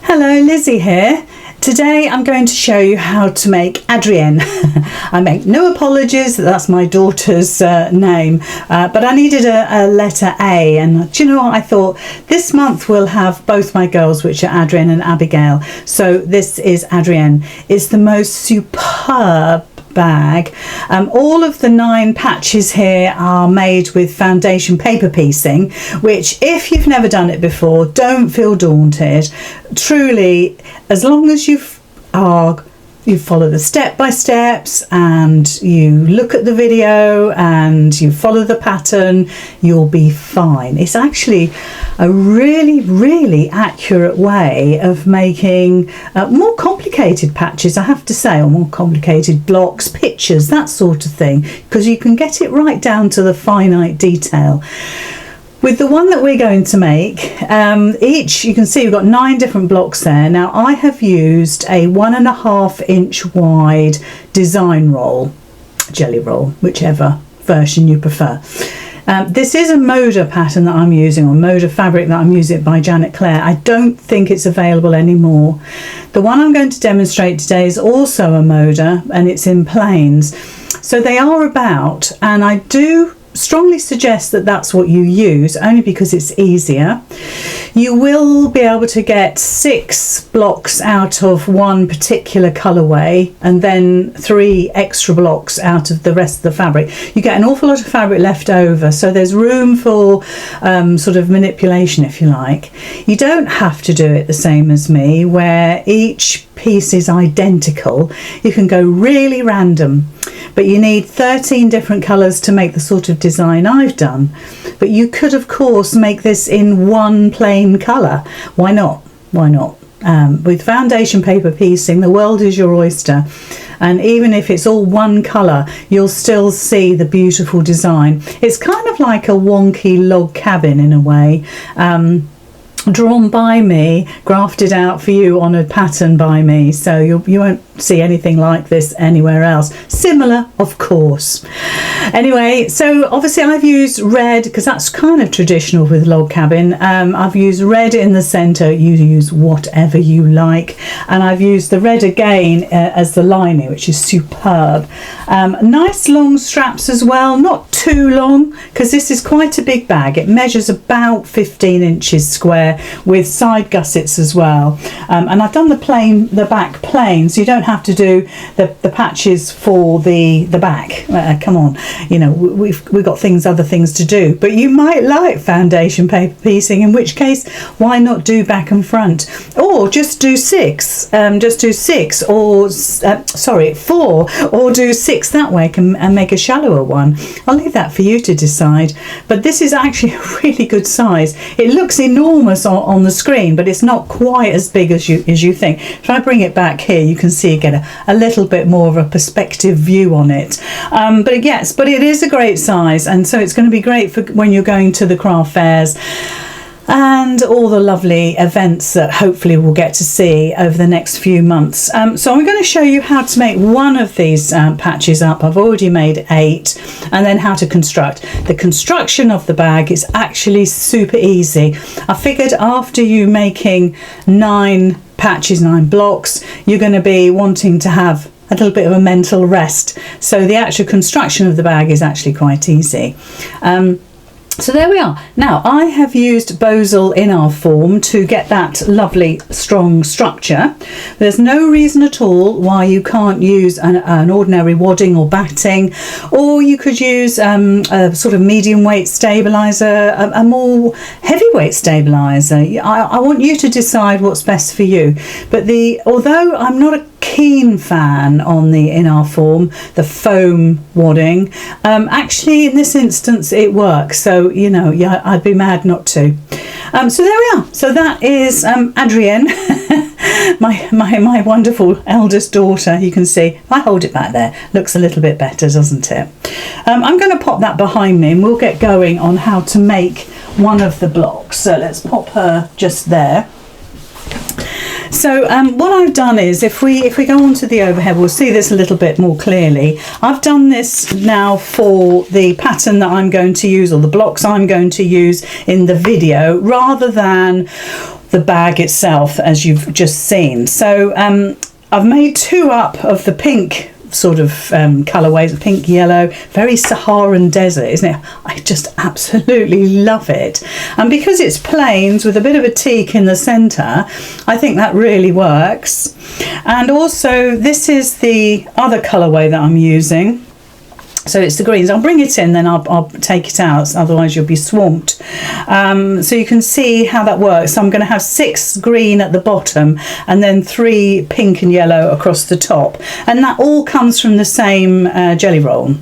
Hello, Lizzie here. Today I'm going to show you how to make Adrienne. I make no apologies, that's my daughter's name, but I needed a letter A, and do you know what, I thought this month we'll have both my girls, which are Adrienne and Abigail. So this is Adrienne. It's the most superb bag. All of the 9 patches here are made with foundation paper piecing, which if you've never done it before, don't feel daunted. Truly, as long as you follow the step-by-steps and you look at the video and you follow the pattern, you'll be fine. It's actually a really accurate way of making more complicated patches, I have to say, or more complicated blocks, pictures, that sort of thing, because you can get it right down to the finite detail. With the one that we're going to make, each, you can see we've got 9 different blocks there. Now I have used a 1.5 inch wide design roll, jelly roll, whichever version you prefer. This is a Moda pattern that I'm using, or Moda fabric that I'm using by Janet Clare. I don't think it's available anymore. The one I'm going to demonstrate today is also a Moda, and it's in plains. So they are about, and I do strongly suggest that that's what you use, only because it's easier. You will be able to get 6 blocks out of one particular colourway and then 3 extra blocks out of the rest of the fabric. You get an awful lot of fabric left over, so there's room for sort of manipulation, if you like. You don't have to do it the same as me, where each piece is identical. You can go really random, but you need 13 different colours to make the sort of design I've done. But you could, of course, make this in one plain colour. Why not? Why not? With foundation paper piecing, the world is your oyster. And even if it's all one colour, you'll still see the beautiful design. It's kind of like a wonky log cabin in a way. Drawn by me, grafted out for you on a pattern by me, so you won't see anything like this anywhere else. Similar, of course. Anyway, so obviously I've used red because that's kind of traditional with log cabin. I've used red in the centre. You use whatever you like, and I've used the red again as the lining, which is superb. Nice long straps as well, not too long, because this is quite a big bag. It measures about 15 inches square, with side gussets as well, and I've done the back plain, so you don't have to do the patches for the back. Come on, you know, we've got other things to do, but you might like foundation paper piecing, in which case why not do back and front, or just do 6, or sorry, 4, or do 6 that way and make a shallower one. I'll leave that for you to decide, but this is actually a really good size. It looks enormous on the screen, but it's not quite as big as you think. If I bring it back here, you can see, get a little bit more of a perspective view on it. But it is a great size, and so it's going to be great for when you're going to the craft fairs and all the lovely events that hopefully we'll get to see over the next few months. So I'm going to show you how to make one of these patches up. I've already made 8, and then how to construct. The construction of the bag is actually super easy. I figured after you making 9 patches, 9 blocks, you're going to be wanting to have a little bit of a mental rest. So the actual construction of the bag is actually quite easy. So there we are. Now I have used Bosal in our form to get that lovely strong structure. There's no reason at all why you can't use an ordinary wadding or batting, or you could use a sort of medium weight stabiliser, a more heavyweight stabiliser. I want you to decide what's best for you. But although I'm not a keen fan on the in our form, the foam wadding, actually in this instance it works, so you know, yeah, I'd be mad not to. So there we are. So that is Adrienne, my wonderful eldest daughter. You can see if I hold it back there, looks a little bit better, doesn't it? I'm going to pop that behind me and we'll get going on how to make one of the blocks. So let's pop her just there. So what I've done is, if we go on to the overhead, we'll see this a little bit more clearly. I've done this now for the pattern that I'm going to use, or the blocks I'm going to use in the video, rather than the bag itself, as you've just seen. So I've made 2 up of the pink sort of colourways, pink yellow, very Saharan desert, isn't it? I just absolutely love it. And because it's plains with a bit of a teak in the centre, I think that really works. And also this is the other colourway that I'm using. So it's the greens. I'll bring it in, then I'll take it out, otherwise you'll be swamped. So you can see how that works. So I'm going to have 6 green at the bottom and then 3 pink and yellow across the top. And that all comes from the same jelly roll.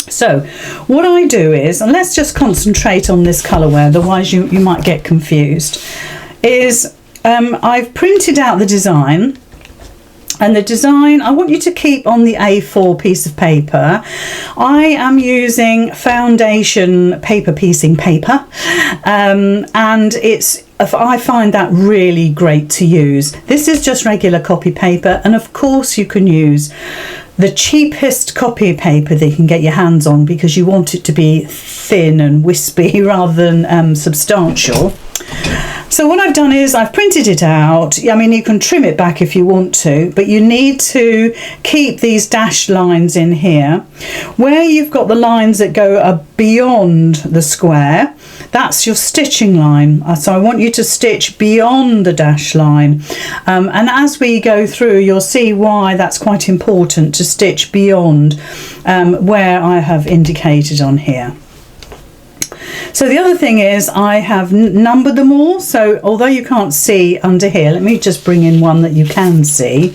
So what I do is, and let's just concentrate on this colourway, otherwise you might get confused, is I've printed out the design. And the design, I want you to keep on the A4 piece of paper. I am using foundation paper piecing paper, and I find that really great to use. This is just regular copy paper, and of course you can use the cheapest copy paper that you can get your hands on, because you want it to be thin and wispy rather than substantial. So what I've done is I've printed it out. I mean, you can trim it back if you want to, but you need to keep these dashed lines in here. Where you've got the lines that go beyond the square, that's your stitching line. So I want you to stitch beyond the dash line. And as we go through, you'll see why that's quite important, to stitch beyond where I have indicated on here. So the other thing is I have numbered them all. So although you can't see under here, let me just bring in one that you can see.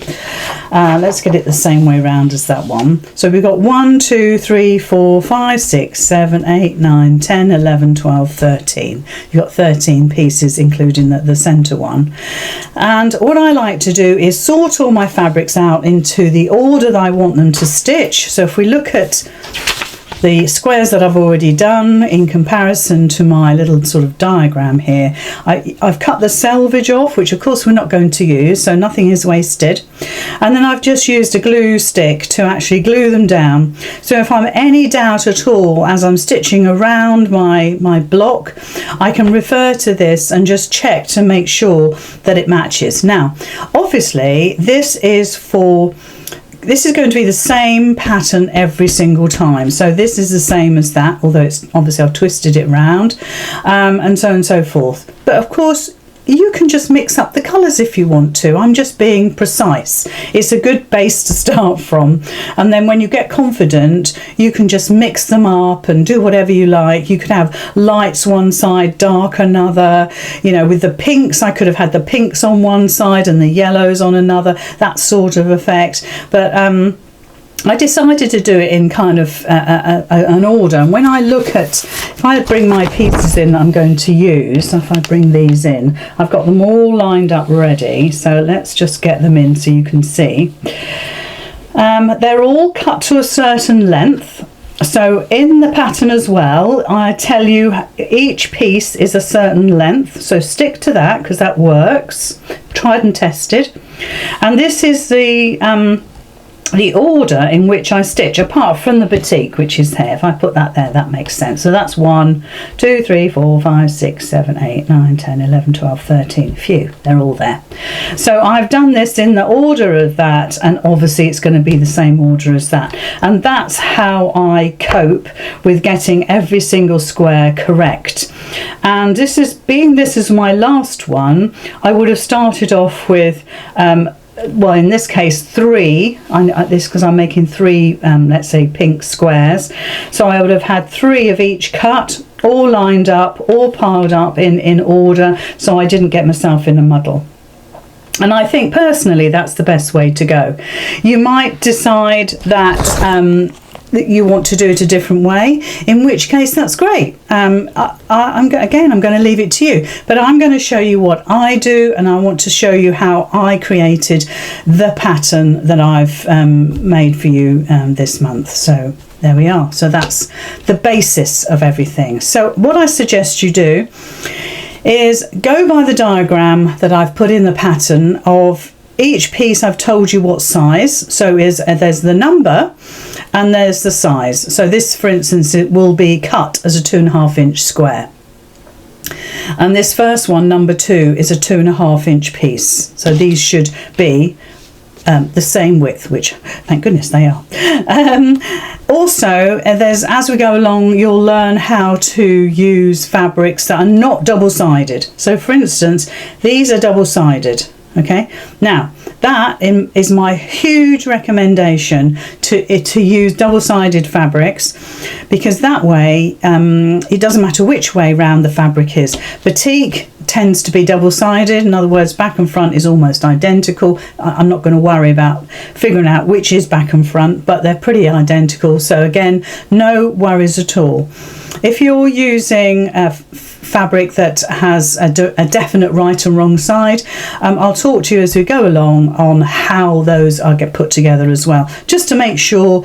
Let's get it the same way around as that one. So we've got 1, 2, 3, 4, 5, 6, 7, 8, 9, 10, 11, 12, 13. You've got 13 pieces, including the centre one. And what I like to do is sort all my fabrics out into the order that I want them to stitch. So if we look at the squares that I've already done in comparison to my little sort of diagram here, I've cut the selvage off, which of course we're not going to use, so nothing is wasted. And then I've just used a glue stick to actually glue them down. So if I'm any doubt at all as I'm stitching around my block, I can refer to this and just check to make sure that it matches. Now, obviously, this is going to be the same pattern every single time. So this is the same as that, although it's obviously I've twisted it round, and so on and so forth. But of course, you can just mix up the colours if you want to. I'm just being precise. It's a good base to start from. And then when you get confident, you can just mix them up and do whatever you like. You could have lights one side, dark another. You know, with the pinks, I could have had the pinks on one side and the yellows on another, that sort of effect. But I decided to do it in kind of an order. And when I look at, if I bring my pieces in that I'm going to use, if I bring these in, I've got them all lined up ready. So let's just get them in so you can see. They're all cut to a certain length. So in the pattern as well, I tell you each piece is a certain length. So stick to that because that works. Tried and tested. And this is the order in which I stitch, apart from the batik, which is here. If I put that there, that makes sense. So that's 1, 2, 3, 4, 5, 6, 7, 8, 9, 10, 11, 12, 13. Phew, they're all there. So I've done this in the order of that, and obviously it's going to be the same order as that. And that's how I cope with getting every single square correct. And this is my last one, I would have started off with well, in this case 3, this because I'm making 3 let's say pink squares, so I would have had 3 of each cut, all lined up, all piled up in order, so I didn't get myself in a muddle. And I think personally that's the best way to go. You might decide that you want to do it a different way, in which case that's great. I'm going to leave it to you, but I'm going to show you what I do, and I want to show you how I created the pattern that I've made for you this month. So there we are. So that's the basis of everything. So what I suggest you do is go by the diagram that I've put in the pattern of each piece. I've told you what size, so there's the number and there's the size. So this, for instance, it will be cut as a 2.5 inch square. And this first one, number 2, is a 2.5 inch piece. So these should be the same width, which thank goodness they are. Also, as we go along, you'll learn how to use fabrics that are not double-sided. So for instance, these are double-sided. Okay, now that is my huge recommendation to use double-sided fabrics, because that way it doesn't matter which way round the fabric is. Batik tends to be double-sided, in other words, back and front is almost identical. I'm not going to worry about figuring out which is back and front, but they're pretty identical, so again, no worries at all. If you're using fabric that has a definite right and wrong side, I'll talk to you as we go along on how those get put together as well, just to make sure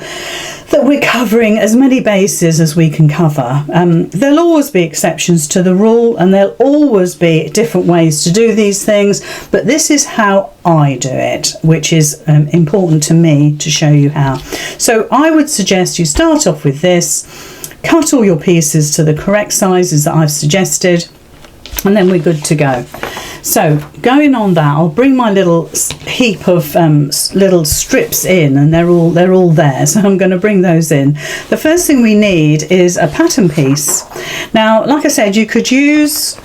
that we're covering as many bases as we can cover. There'll always be exceptions to the rule, and there'll always be different ways to do these things, but this is how I do it, which is important to me to show you how. So I would suggest you start off with this. Cut all your pieces to the correct sizes that I've suggested, and then we're good to go. So going on that, I'll bring my little heap of little strips in, and they're all there, so I'm going to bring those in. The first thing we need is a pattern piece. Now, like I said, you could use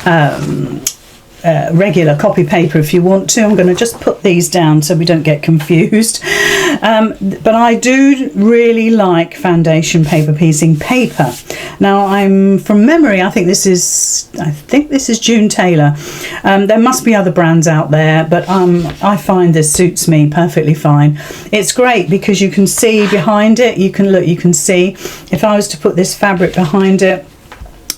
regular copy paper if you want to. I'm going to just put these down so we don't get confused. But I do really like foundation paper piecing paper. Now, I'm from memory, I think this is June Taylor. There must be other brands out there, but I find this suits me perfectly fine. It's great because you can see behind it. You can see if I was to put this fabric behind it,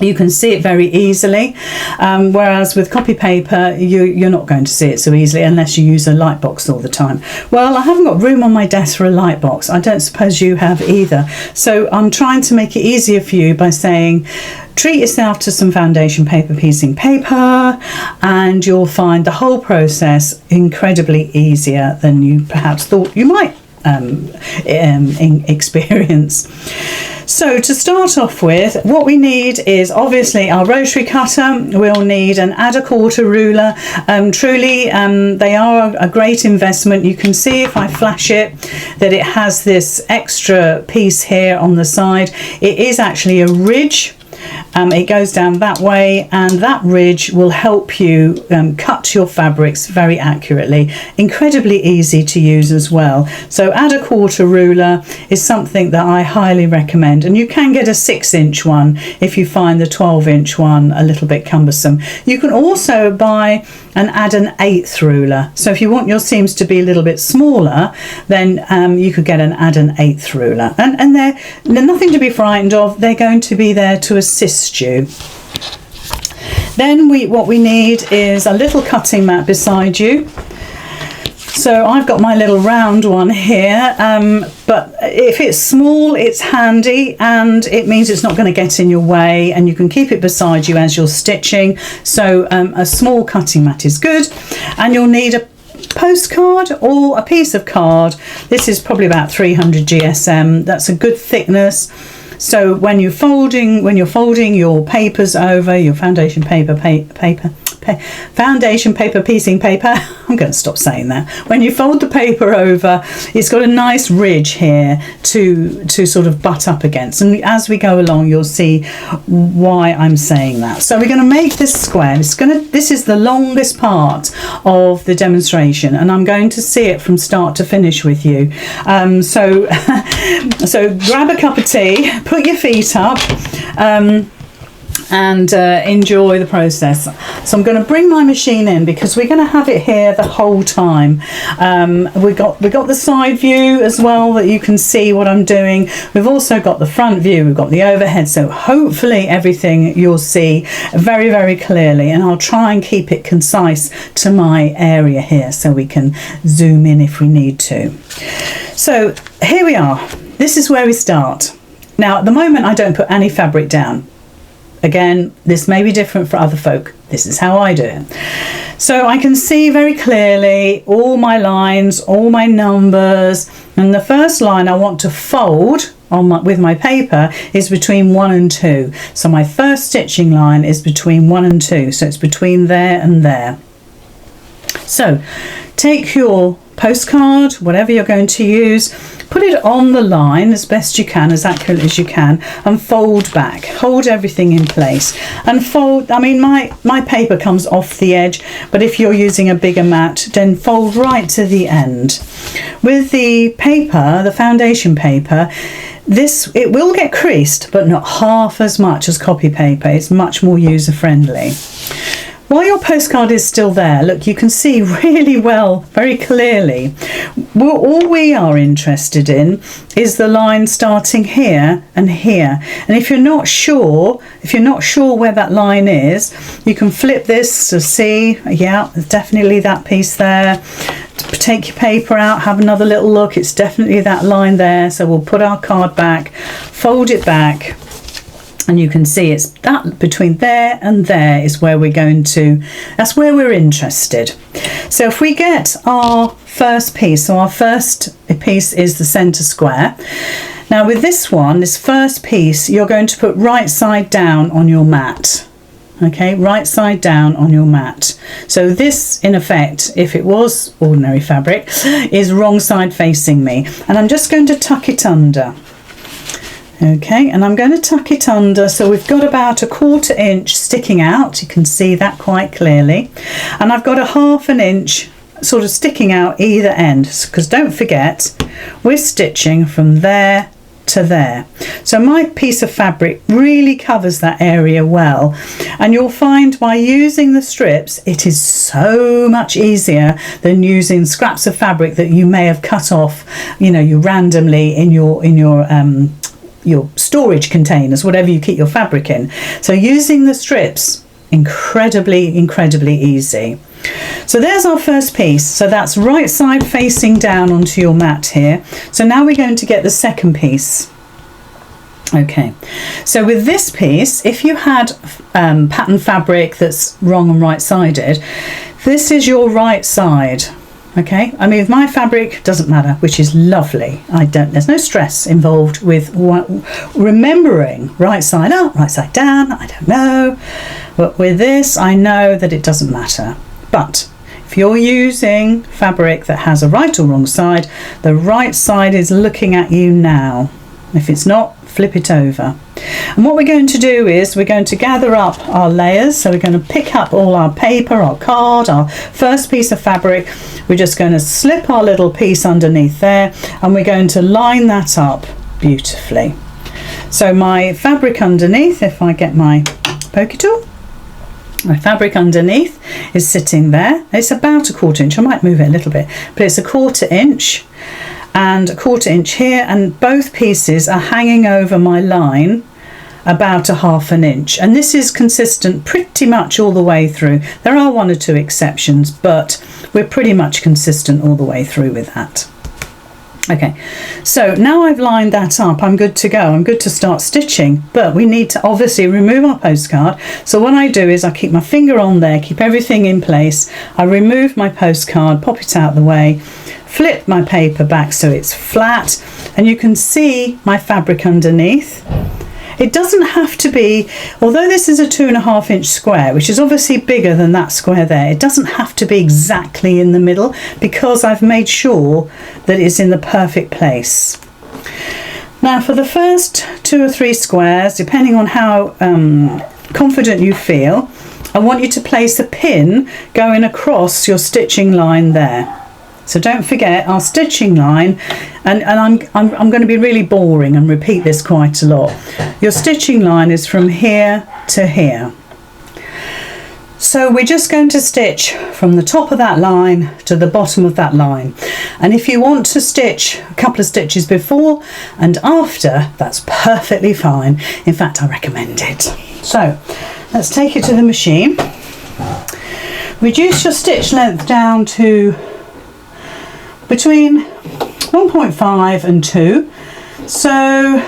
you can see it very easily, whereas with copy paper you're not going to see it so easily unless you use a light box all the time. Well, I haven't got room on my desk for a light box. I don't suppose you have either, so I'm trying to make it easier for you by saying treat yourself to some foundation paper piecing paper, and you'll find the whole process incredibly easier than you perhaps thought you might experience. So to start off with, what we need is obviously our rotary cutter. We'll need an add a quarter ruler. Truly, they are a great investment. You can see if I flash it that it has this extra piece here on the side. It is actually a ridge. It goes down that way, and that ridge will help you cut your fabrics very accurately. Incredibly easy to use as well. So add a quarter ruler is something that I highly recommend, and you can get a 6-inch one if you find the 12-inch one a little bit cumbersome. You can also buy and add an 1/8 ruler. So if you want your seams to be a little bit smaller, then you could get an 1/8 ruler. And they're nothing to be frightened of. They're going to be there to assist you. Then what we need is a little cutting mat beside you. So I've got my little round one here, but if it's small, it's handy, and it means it's not going to get in your way, and you can keep it beside you as you're stitching. So a small cutting mat is good, and you'll need a postcard or a piece of card. This is probably about 300 GSM. That's a good thickness. So when you're folding your papers over, your foundation paper foundation paper piecing paper, I'm going to stop saying that. When you fold the paper over, it's got a nice ridge here to sort of butt up against, and as we go along you'll see why I'm saying that. So we're going to make this square. This is the longest part of the demonstration, and I'm going to see it from start to finish with you. So grab a cup of tea, put your feet up, and enjoy the process. So I'm going to bring my machine in because we're going to have it here the whole time. We got the side view as well that you can see what I'm doing. We've also got the front view, we've got the overhead, so hopefully everything you'll see very, very clearly, and I'll try and keep it concise to my area here so we can zoom in if we need to. So here we are. This is where we start. Now at the moment I don't put any fabric down. Again, this may be different for other folk. This is how I do it. So I can see very clearly all my lines, all my numbers, and the first line I want to fold with my paper is between 1 and 2. So my first stitching line is between 1 and 2, so it's between there and there. So take your postcard, whatever you're going to use, put it on the line as best you can, as accurate as you can, and fold back. Hold everything in place and fold. I mean, my paper comes off the edge, but if you're using a bigger mat, then fold right to the end. With the paper, the foundation paper, it will get creased, but not half as much as copy paper. It's much more user friendly. While your postcard is still there, look, you can see really well, very clearly. All we are interested in is the line starting here and here. And if you're not sure where that line is, you can flip this to see, yeah, there's definitely that piece there. Take your paper out, have another little look, it's definitely that line there. So we'll put our card back, fold it back, and you can see it's that between there and there is where we're going to, that's where we're interested. So if we get our first piece, so our first piece is the centre square. Now with this one, this first piece, you're going to put right side down on your mat. Okay, right side down on your mat. So this, in effect, if it was ordinary fabric, is wrong side facing me. And I'm just going to tuck it under. Okay, and I'm going to tuck it under, so we've got about a 1/4 inch sticking out. You can see that quite clearly. And I've got a 1/2 inch sort of sticking out either end, because don't forget, we're stitching from there to there. So my piece of fabric really covers that area well, and you'll find by using the strips it is so much easier than using scraps of fabric that you may have cut off, you randomly in your storage containers, whatever you keep your fabric in. So using the strips, incredibly easy. So there's our first piece. So that's right side facing down onto your mat here. So now we're going to get the second piece. Okay, so with this piece, if you had pattern fabric that's wrong and right sided, this is your right side. Okay, I mean, with my fabric, doesn't matter, which is lovely. There's no stress involved with remembering right side up, right side down. I don't know, but with this, I know that it doesn't matter. But if you're using fabric that has a right or wrong side, the right side is looking at you now. If it's not, flip it over. And what we're going to do is we're going to gather up our layers. So we're going to pick up all our paper, our card, our first piece of fabric. We're just going to slip our little piece underneath there, and we're going to line that up beautifully. So my fabric underneath, if I get my pokey tool, my fabric underneath is sitting there. It's about a 1/4 inch. I might move it a little bit, but it's a 1/4 inch. And a 1/4 inch here, and both pieces are hanging over my line about a 1/2 inch, and this is consistent pretty much all the way through. There are 1 or 2 exceptions, but we're pretty much consistent all the way through with that. Okay, so now I've lined that up, I'm good to go. I'm good to start stitching, but we need to obviously remove our postcard. So what I do is I keep my finger on there, keep everything in place. I remove my postcard, pop it out the way, flip my paper back so it's flat, and you can see my fabric underneath. It doesn't have to be, although this is a 2.5 inch square, which is obviously bigger than that square there, it doesn't have to be exactly in the middle, because I've made sure that it's in the perfect place. Now for the first 2 or 3 squares, depending on how confident you feel, I want you to place a pin going across your stitching line there. So don't forget our stitching line, and I'm going to be really boring and repeat this quite a lot. Your stitching line is from here to here. So we're just going to stitch from the top of that line to the bottom of that line. And if you want to stitch a couple of stitches before and after, that's perfectly fine. In fact, I recommend it. So let's take it to the machine. Reduce your stitch length down to between 1.5 and 2. So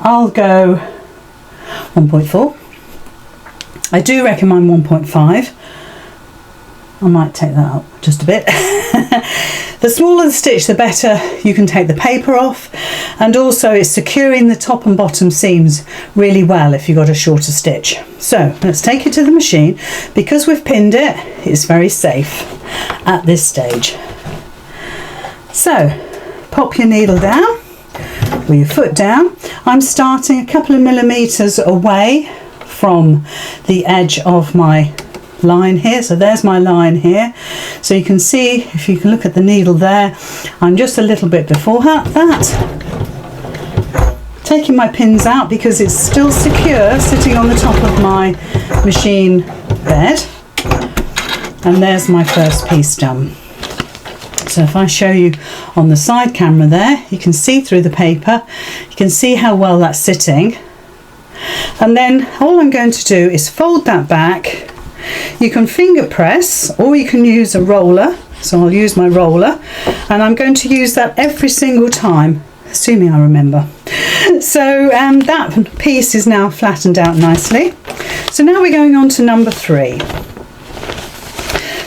I'll go 1.5 and 1.4. I do recommend 1.5. I might take that up just a bit. The smaller the stitch, the better you can take the paper off, and also it's securing the top and bottom seams really well if you've got a shorter stitch. So let's take it to the machine. Because we've pinned it, it's very safe at this stage. So pop your needle down with your foot down. I'm starting a couple of millimeters away from the edge of my line here, so there's my line here. So you can see, if you can look at the needle there, I'm just a little bit before that, taking my pins out because it's still secure sitting on the top of my machine bed. And there's my first piece done. So if I show you on the side camera there, you can see through the paper, you can see how well that's sitting. And then all I'm going to do is fold that back. You can finger press or you can use a roller. So I'll use my roller, and I'm going to use that every single time, assuming I remember. So that piece is now flattened out nicely. So now we're going on to number 3.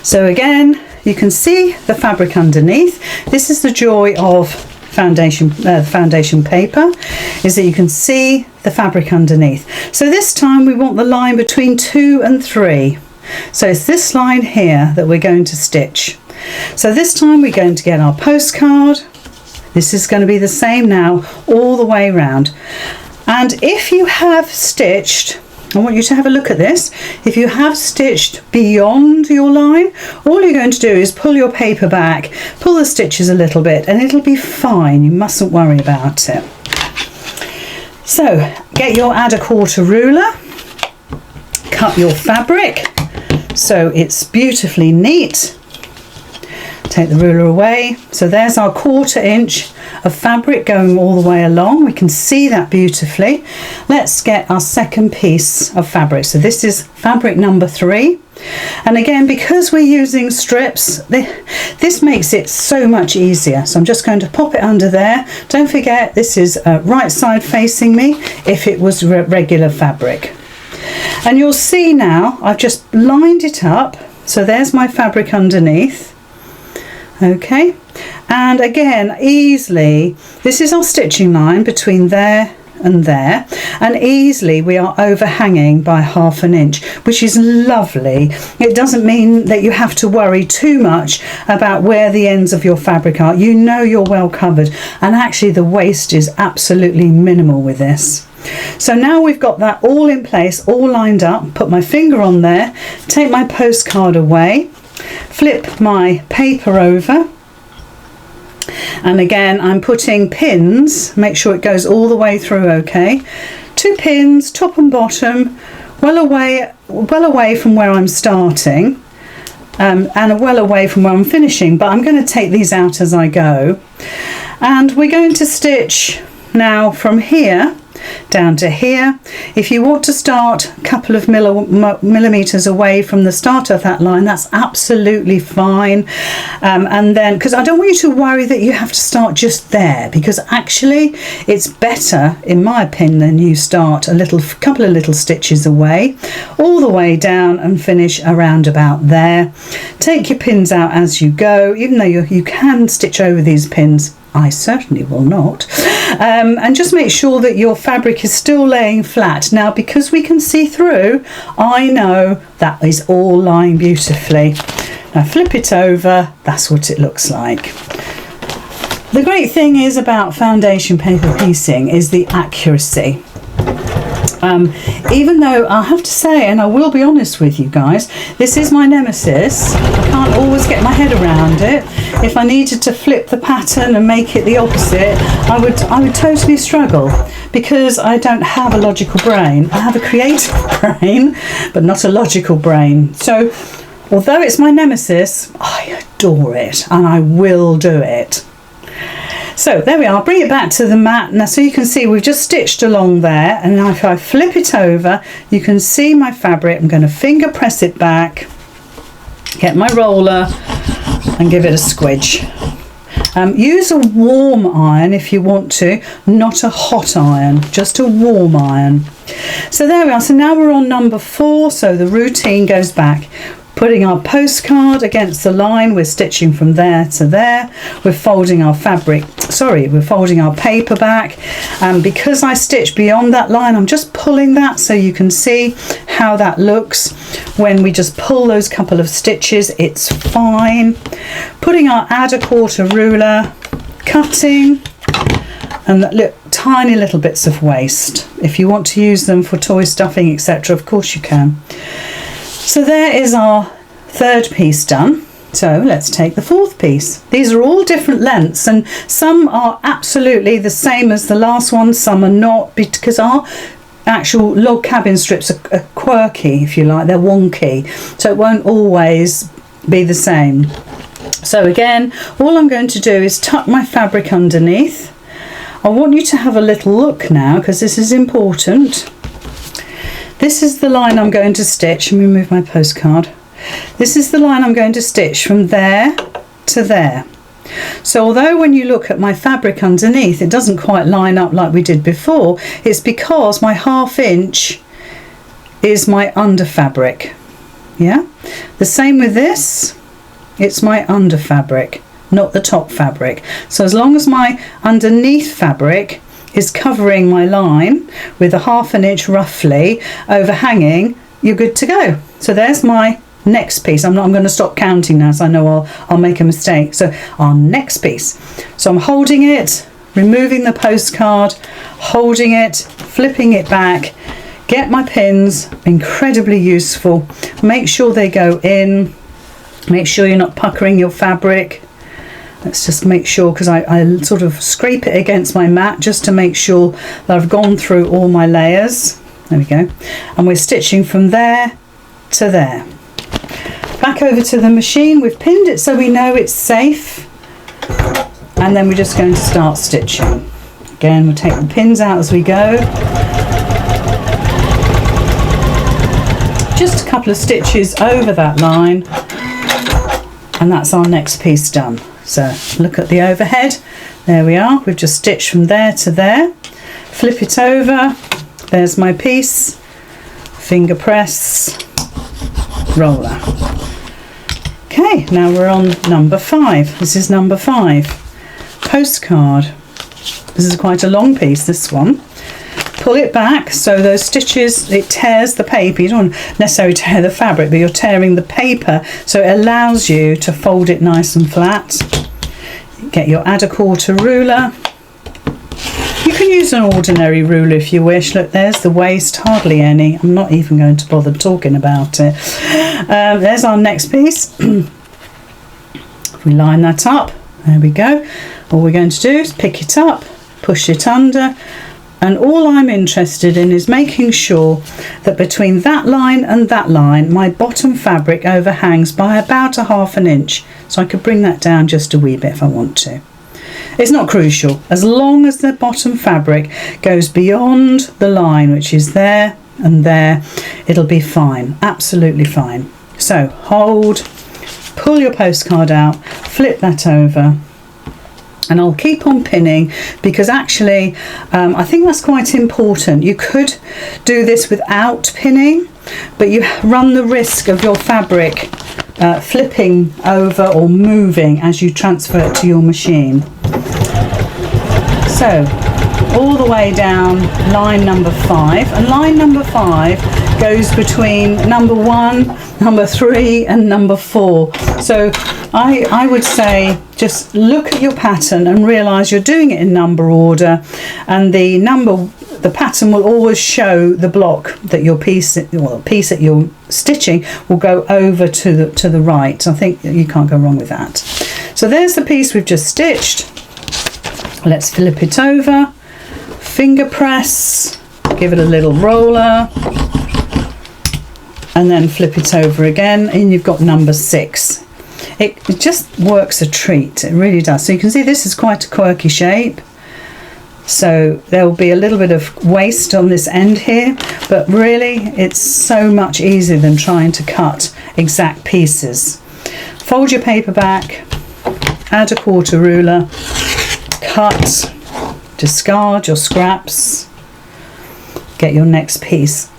So again, you can see the fabric underneath. This is the joy of foundation paper, is that you can see the fabric underneath. So this time we want the line between 2 and 3. So it's this line here that we're going to stitch. So this time we're going to get our postcard. This is going to be the same now all the way around. And if you have stitched, I want you to have a look at this. If you have stitched beyond your line, all you're going to do is pull your paper back, pull the stitches a little bit, and it'll be fine. You mustn't worry about it. So get your add a quarter ruler, cut your fabric so it's beautifully neat. Take the ruler away. So there's our 1/4 inch of fabric going all the way along. We can see that beautifully. Let's get our second piece of fabric. So this is fabric number 3. And again, because we're using strips, this makes it so much easier. So I'm just going to pop it under there. Don't forget, this is right side facing me if it was regular fabric. And you'll see now I've just lined it up. So there's my fabric underneath. Okay, and again, easily, this is our stitching line between there and there, and easily we are overhanging by 1/2 inch, which is lovely. It doesn't mean that you have to worry too much about where the ends of your fabric are. You know you're well covered, and actually the waste is absolutely minimal with this. So now we've got that all in place, all lined up. Put my finger on there, take my postcard away, flip my paper over, and again I'm putting pins, make sure it goes all the way through, okay? 2 pins, top and bottom, well away from where I'm starting, and well away from where I'm finishing, but I'm going to take these out as I go. And we're going to stitch now from here down to here. If you want to start a couple of millimeters away from the start of that line, that's absolutely fine. And then, because I don't want you to worry that you have to start just there, because actually it's better, in my opinion, you start a couple of little stitches away, all the way down and finish around about there. Take your pins out as you go, even though you can stitch over these pins. I certainly will not. And just make sure that your fabric is still laying flat. Now, because we can see through, I know that is all lying beautifully. Now flip it over, that's what it looks like. The great thing is about foundation paper piecing is the accuracy. Even though I have to say, and I will be honest with you guys, this is my nemesis. I can't always get my head around it. If I needed to flip the pattern and make it the opposite, I would totally struggle, because I don't have a logical brain. I have a creative brain, but not a logical brain. So although it's my nemesis, I adore it and I will do it. So there we are, bring it back to the mat. Now, so you can see we've just stitched along there, and now if I flip it over, you can see my fabric. I'm going to finger press it back, get my roller and give it a squidge. Use a warm iron if you want to, not a hot iron, just a warm iron. So there we are. So now we're on number 4, so the routine goes back. Putting our postcard against the line, we're stitching from there to there. We're folding our we're folding our paper back. Because I stitched beyond that line, I'm just pulling that so you can see how that looks. When we just pull those couple of stitches, it's fine. Putting our add a quarter ruler, cutting, and look, tiny little bits of waste. If you want to use them for toy stuffing, etc., of course you can. So there is our 3rd piece done. So let's take the 4th piece. These are all different lengths, and some are absolutely the same as the last one, some are not, because our actual log cabin strips are quirky, if you like, they're wonky, so it won't always be the same. So again, all I'm going to do is tuck my fabric underneath. I want you to have a little look now, because this is important. This is the line I'm going to stitch. Let me move my postcard. This is the line I'm going to stitch from there to there. So although when you look at my fabric underneath, it doesn't quite line up like we did before, it's because my 1/2 inch is my under fabric. Yeah? The same with this, it's my under fabric, not the top fabric. So as long as my underneath fabric is covering my line with a 1/2 inch roughly overhanging, you're good to go. So there's my next piece. I'm going to stop counting now, so I know I'll make a mistake. So our next piece. So I'm holding it, removing the postcard, holding it, flipping it back. Get my pins, incredibly useful. Make sure they go in. Make sure you're not puckering your fabric. Let's just make sure, because I sort of scrape it against my mat just to make sure that I've gone through all my layers. There we go. And we're stitching from there to there. Back over to the machine. We've pinned it so we know it's safe. And then we're just going to start stitching. Again, we'll take the pins out as we go. Just a couple of stitches over that line. And that's our next piece done. So look at the overhead. There we are. We've just stitched from there to there. Flip it over. There's my piece. Finger press. Roller. Okay, now we're on number 5. This is number 5. Postcard. This is quite a long piece, this one. Pull it back so those stitches, it tears the paper. You don't necessarily tear the fabric, but you're tearing the paper, so it allows you to fold it nice and flat. Get your add a quarter ruler. You can use an ordinary ruler if you wish. Look, there's the waste, hardly any. I'm not even going to bother talking about it. There's our next piece. We line that up. There we go. All we're going to do is pick it up, push it under, and all I'm interested in is making sure that between that line and that line, my bottom fabric overhangs by about a 1/2 inch. So I could bring that down just a wee bit if I want to. It's not crucial. As long as the bottom fabric goes beyond the line, which is there and there, it'll be fine. Absolutely fine. So hold, pull your postcard out, flip that over. And I'll keep on pinning, because actually I think that's quite important. You could do this without pinning, but you run the risk of your fabric flipping over or moving as you transfer it to your machine. So all the way down line number 5, and line number 5 goes between number 1, number 3 and number 4. So I would say just look at your pattern and realise you're doing it in number order, and the pattern will always show the block that your piece that you're stitching will go over to the right. I think you can't go wrong with that. So there's the piece we've just stitched. Let's flip it over, finger press, give it a little roller, and then flip it over again, and you've got number 6. It just works a treat, it really does. So you can see this is quite a quirky shape, so there will be a little bit of waste on this end here, but really it's so much easier than trying to cut exact pieces. Fold your paper back add a quarter ruler, cut, discard your scraps, get your next piece.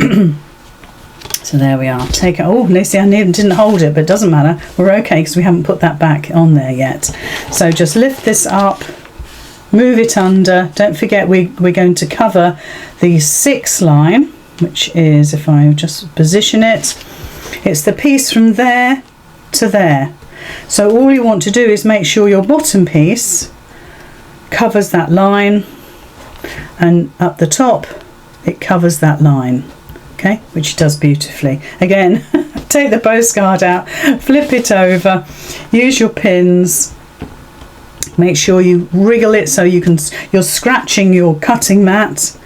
So there we are. Take it. Oh, Lizzy, I didn't hold it, but it doesn't matter. We're okay because we haven't put that back on there yet. So just lift this up, move it under. Don't forget we're going to cover the 6 line, which is, if I just position it, it's the piece from there to there. So all you want to do is make sure your bottom piece covers that line, and up the top it covers that line. Okay, which it does beautifully. Again, take the postcard out, flip it over, use your pins, make sure you wriggle it so you're scratching your cutting mat.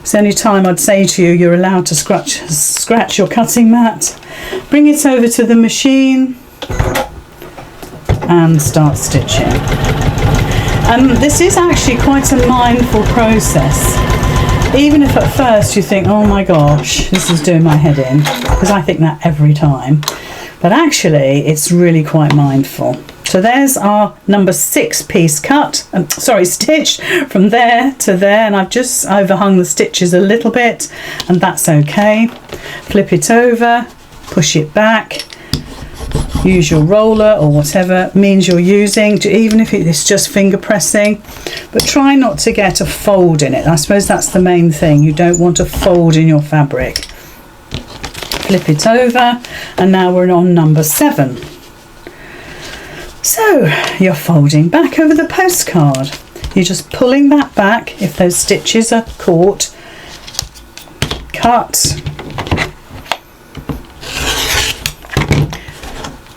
It's the only time I'd say to you you're allowed to scratch your cutting mat. Bring it over to the machine and start stitching. This is actually quite a mindful process. Even if at first you think, oh my gosh, this is doing my head in, because I think that every time. But actually, it's really quite mindful. So there's our number 6 piece cut, stitched from there to there, and I've just overhung the stitches a little bit, and that's okay. Flip it over, push it back, use your roller or whatever means you're using, even if it's just finger pressing, but try not to get a fold in it. I suppose that's the main thing. You don't want a fold in your fabric. Flip it over, and now we're on number 7. So you're folding back over the postcard. You're just pulling that back if those stitches are caught. Cut.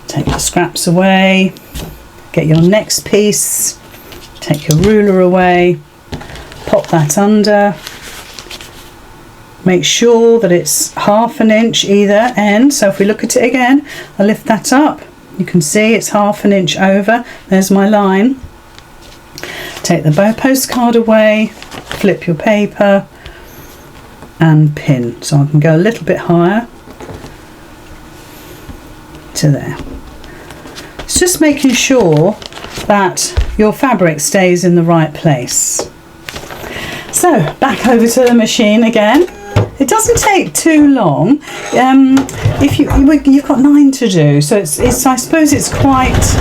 Take the scraps away, get your next piece, take your ruler away, pop that under, make sure that it's 1/2 inch either end. So if we look at it again, I lift that up, you can see it's 1/2 inch over. There's my line. Take the bow postcard away, flip your paper and pin. So I can go a little bit higher to there. It's just making sure that your fabric stays in the right place. So back over to the machine again. It doesn't take too long. If you've got 9 to do, so it's I suppose it's quite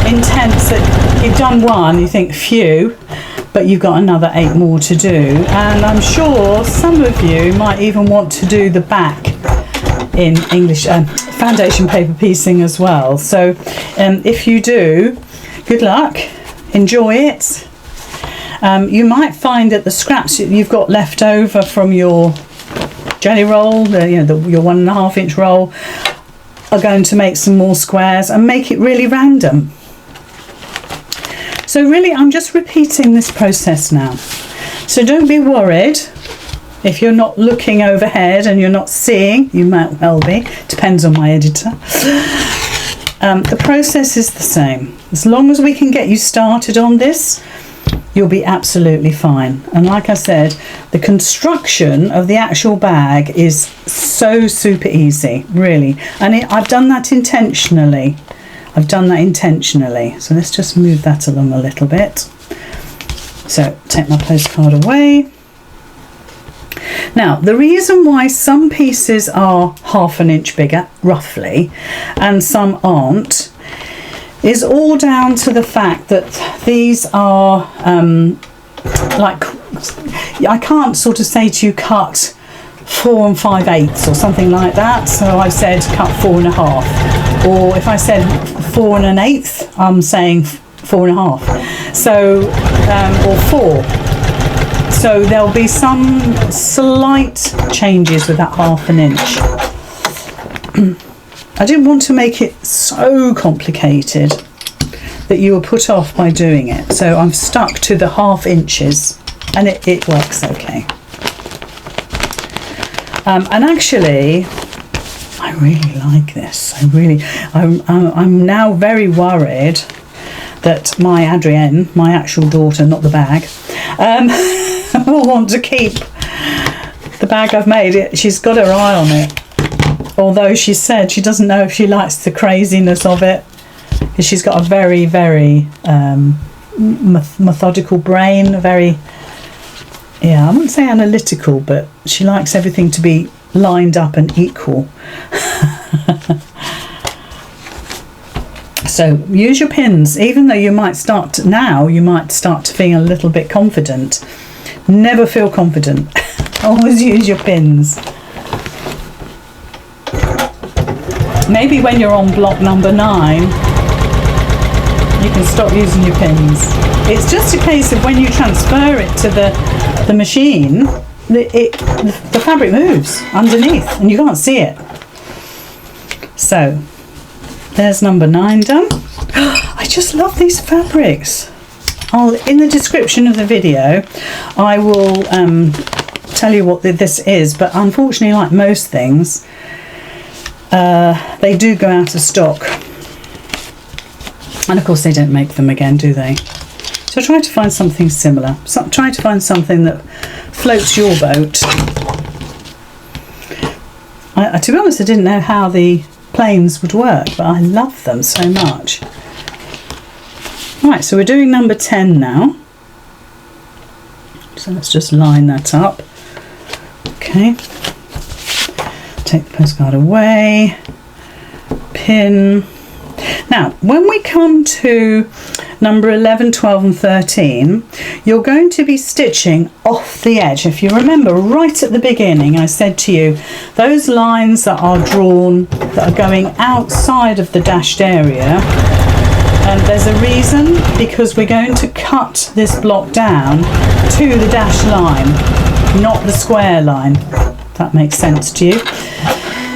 intense that you've done 1, you think phew, but you've got another 8 more to do, and I'm sure some of you might even want to do the back in English foundation paper piecing as well. So if you do, good luck, enjoy it. You might find that the scraps that you've got left over from your jelly roll, your 1.5 inch roll, are going to make some more squares and make it really random. So really I'm just repeating this process now. So don't be worried if you're not looking overhead and you're not seeing. You might well be, depends on my editor. The process is the same. As long as we can get you started on this, you'll be absolutely fine. And like I said, the construction of the actual bag is so super easy, really. And I've done that intentionally. So let's just move that along a little bit. So take my postcard away. Now, the reason why some pieces are 1/2 inch bigger, roughly, and some aren't, is all down to the fact that these are, I can't sort of say to you cut 4 5/8 or something like that. So I said cut 4 1/2. Or if I said 4 1/8, I'm saying 4 1/2. So, or 4. So there'll be some slight changes with that 1/2 inch. I didn't want to make it so complicated that you were put off by doing it. So I'm stuck to the 1/2 inches, and it works okay. And actually, I really like this. I'm now very worried that my Adrienne, my actual daughter, not the bag, will want to keep the bag I've made. She's got her eye on it, although she said she doesn't know if she likes the craziness of it. She's got a very, very methodical brain, I wouldn't say analytical, but she likes everything to be lined up and equal. So use your pins, even though you might start to feel a little bit confident. Never feel confident. Always use your pins. Maybe when you're on block number 9, you can stop using your pins. It's just a case of when you transfer it to the machine, the fabric moves underneath and you can't see it. So there's number 9 done. I just love these fabrics. In the description of the video I will tell you what this is, but unfortunately, like most things, they do go out of stock, and of course they don't make them again, do they? So try to find something similar. Try to find something that floats your boat. To be honest, I didn't know how the planes would work, but I love them so much. Right, so we're doing number 10 now. So let's just line that up. Okay. Take the postcard away. Pin. Now, when we come to number 11, 12 and 13, you're going to be stitching off the edge. If you remember right at the beginning, I said to you, those lines that are drawn, that are going outside of the dashed area, and there's a reason, because we're going to cut this block down to the dashed line, not the square line. That makes sense to you.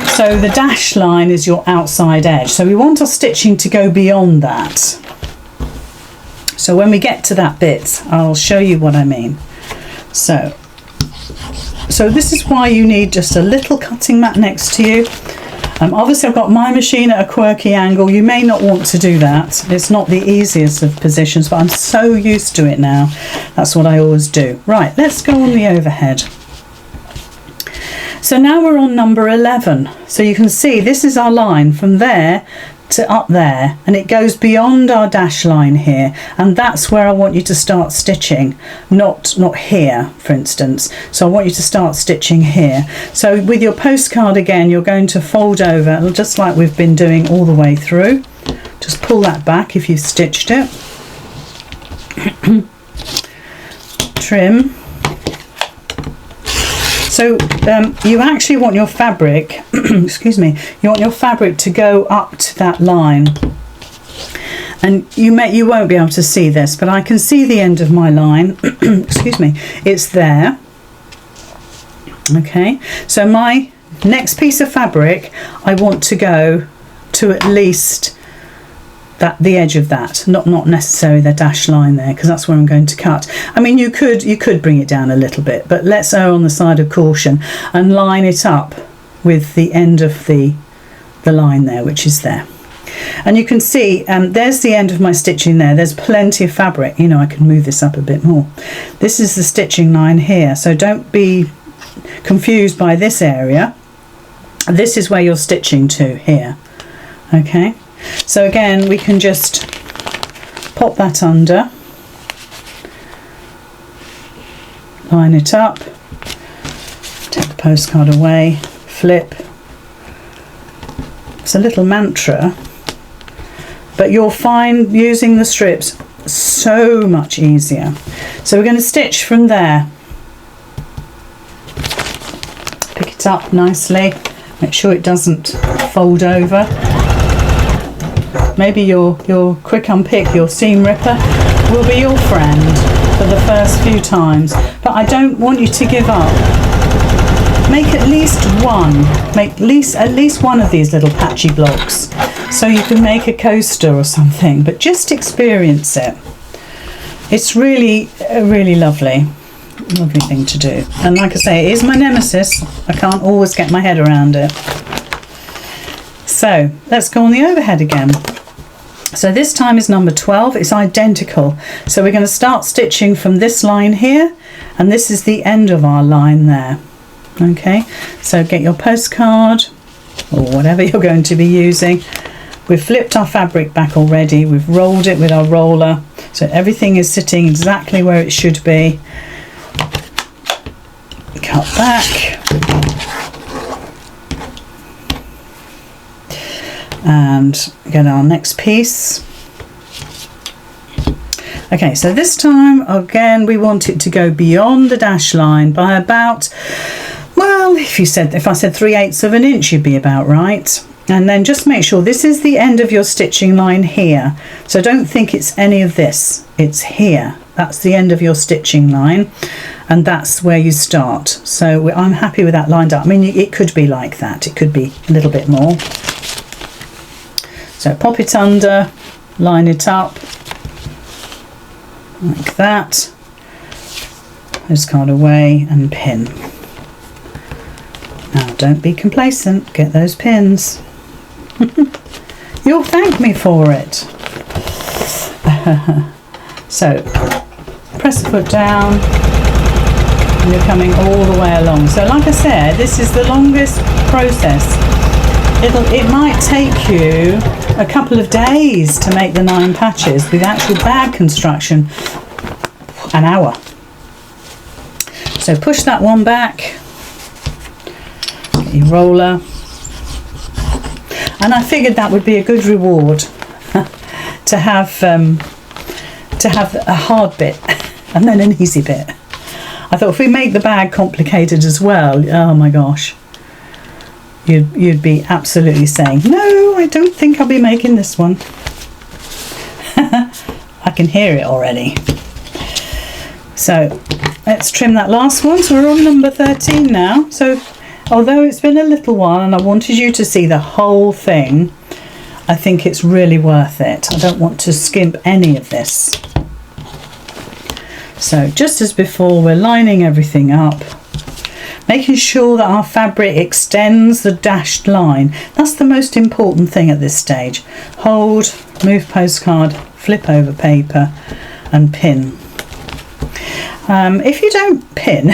So the dashed line is your outside edge. So we want our stitching to go beyond that. So when we get to that bit, I'll show you what I mean. So this is why you need just a little cutting mat next to you. Obviously I've got my machine at a quirky angle. You may not want to do that. It's not the easiest of positions, but I'm so used to it now. That's what I always do. Right, let's go on the overhead. So now we're on number 11. So you can see this is our line from there to up there, and it goes beyond our dash line here, and that's where I want you to start stitching, not here, for instance. So I want you to start stitching here. So with your postcard again, you're going to fold over just like we've been doing all the way through. Just pull that back if you've stitched it. Trim. So you actually want your fabric, excuse me, you want your fabric to go up to that line. And you won't be able to see this, but I can see the end of my line. Excuse me, it's there. Okay, so my next piece of fabric, I want to go to at least the edge of that, not necessarily the dash line there, because that's where I'm going to cut. I mean, you could bring it down a little bit, but let's err on the side of caution and line it up with the end of the line there, which is there. And you can see there's the end of my stitching there. There's plenty of fabric. You know, I can move this up a bit more. This is the stitching line here, so don't be confused by this area. This is where you're stitching to here. Okay. So again, we can just pop that under, line it up, take the postcard away, flip. It's a little mantra, but you'll find using the strips so much easier. So we're going to stitch from there. Pick it up nicely, make sure it doesn't fold over. Maybe your quick unpick, your seam ripper, will be your friend for the first few times. But I don't want you to give up. Make at least one. Make at least one of these little patchy blocks, so you can make a coaster or something. But just experience it. It's really, really lovely thing to do. And like I say, it is my nemesis. I can't always get my head around it. So let's go on the overhead again. So this time is number 12. It's identical. So we're going to start stitching from this line here, and this is the end of our line there. Okay, so get your postcard or whatever you're going to be using, We've flipped our fabric back already. We've rolled it with our roller, so everything is sitting exactly where it should be. Cut back. And get our next piece. Okay, so this time again we want it to go beyond the dash line by about, well, if I said 3/8 of an inch, you'd be about right. And then just make sure this is the end of your stitching line here. So don't think it's any of this, it's here. That's the end of your stitching line, and that's where you start. So I'm happy with that lined up. I mean, it could be like that, it could be a little bit more. So pop it under, line it up like that, postcard away and pin. Now don't be complacent, get those pins. You'll thank me for it. So press the foot down and you're coming all the way along. So like I said, this is the longest process. It might take you a couple of days to make the 9 patches. With actual bag construction, an hour. So push that one back, get your roller, and I figured that would be a good reward to have a hard bit and then an easy bit. I thought if we make the bag complicated as well, oh my gosh, you'd be absolutely saying, no, I don't think I'll be making this one. I can hear it already. So let's trim that last one. So we're on number 13 now. So although it's been a little while and I wanted you to see the whole thing, I think it's really worth it. I don't want to skimp any of this. So just as before, we're lining everything up, making sure that our fabric extends the dashed line. That's the most important thing at this stage. Hold, move postcard, flip over paper and pin. If you don't pin,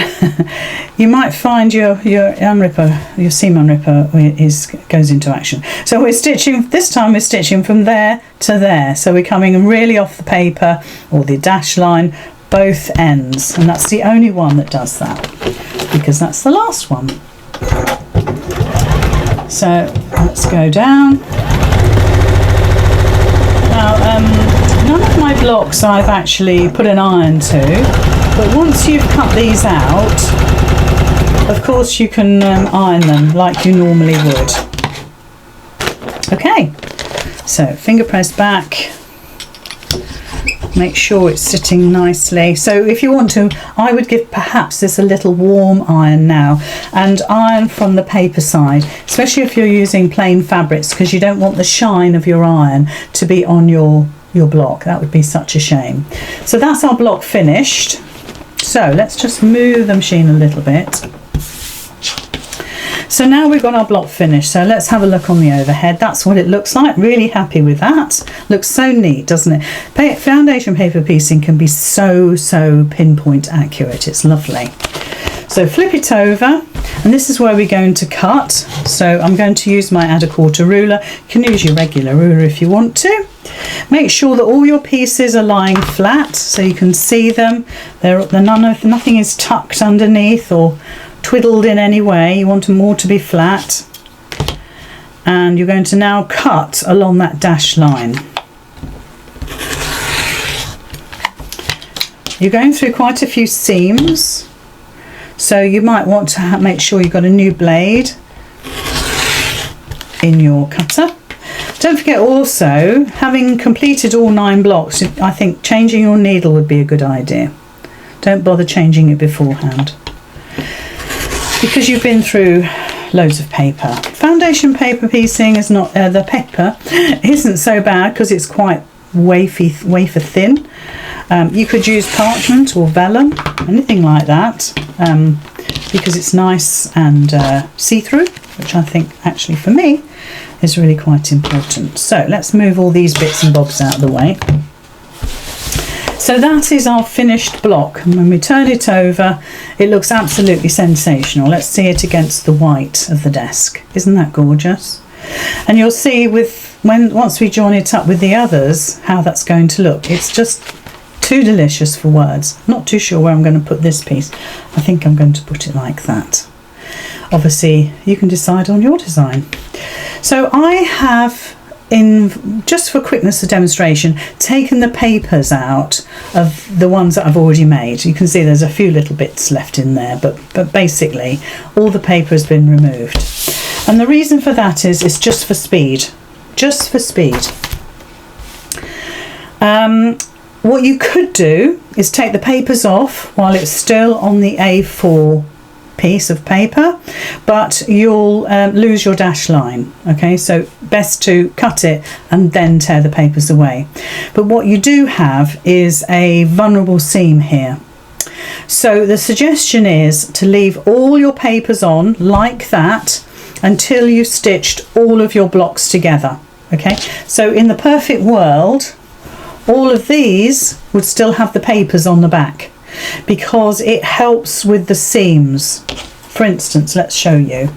you might find your seam unripper goes into action. So we're stitching, this time we're stitching from there to there. So we're coming really off the paper or the dash line, both ends. And that's the only one that does that, because that's the last one. So let's go down. Now, none of my blocks I've actually put an iron to. But once you've cut these out, of course you can iron them like you normally would. Okay, so finger press back, make sure it's sitting nicely. So if you want to, I would give perhaps this a little warm iron now, and iron from the paper side, especially if you're using plain fabrics, because you don't want the shine of your iron to be on your block. That would be such a shame. So that's our block finished. So let's just move the machine a little bit. So now we've got our block finished. So let's have a look on the overhead. That's what it looks like. Really happy with that. Looks so neat, doesn't it? Foundation paper piecing can be so pinpoint accurate. It's lovely. So flip it over, and this is where we're going to cut. So I'm going to use my add a quarter ruler. You can use your regular ruler if you want to. Make sure that all your pieces are lying flat so you can see them. Nothing is tucked underneath or twiddled in any way. You want them all to be flat. And you're going to now cut along that dash line. You're going through quite a few seams, so you might want to make sure you've got a new blade in your cutter. Don't forget also, having completed all 9 blocks, I think changing your needle would be a good idea. Don't bother changing it beforehand, because you've been through loads of paper. Foundation paper piecing is not, the paper isn't so bad because it's quite wafer thin. You could use parchment or vellum, anything like that, because it's nice and see-through, which I think actually for me is really quite important. So let's move all these bits and bobs out of the way. So that is our finished block, and when we turn it over, it looks absolutely sensational. Let's see it against the white of the desk. Isn't that gorgeous? And you'll see with once we join it up with the others, how that's going to look. It's just too delicious for words. Not too sure where I'm going to put this piece. I think I'm going to put it like that. Obviously you can decide on your design. So I have, just for quickness of demonstration, taken the papers out of the ones that I've already made. You can see there's a few little bits left in there, but basically all the paper has been removed. And the reason for that is it's just for speed. Just for speed. What you could do is take the papers off while it's still on the A4 piece of paper, but you'll lose your dash line. Okay, so best to cut it and then tear the papers away. But what you do have is a vulnerable seam here. So the suggestion is to leave all your papers on like that until you've stitched all of your blocks together. Okay, so in the perfect world, all of these would still have the papers on the back because it helps with the seams. For instance, let's show you.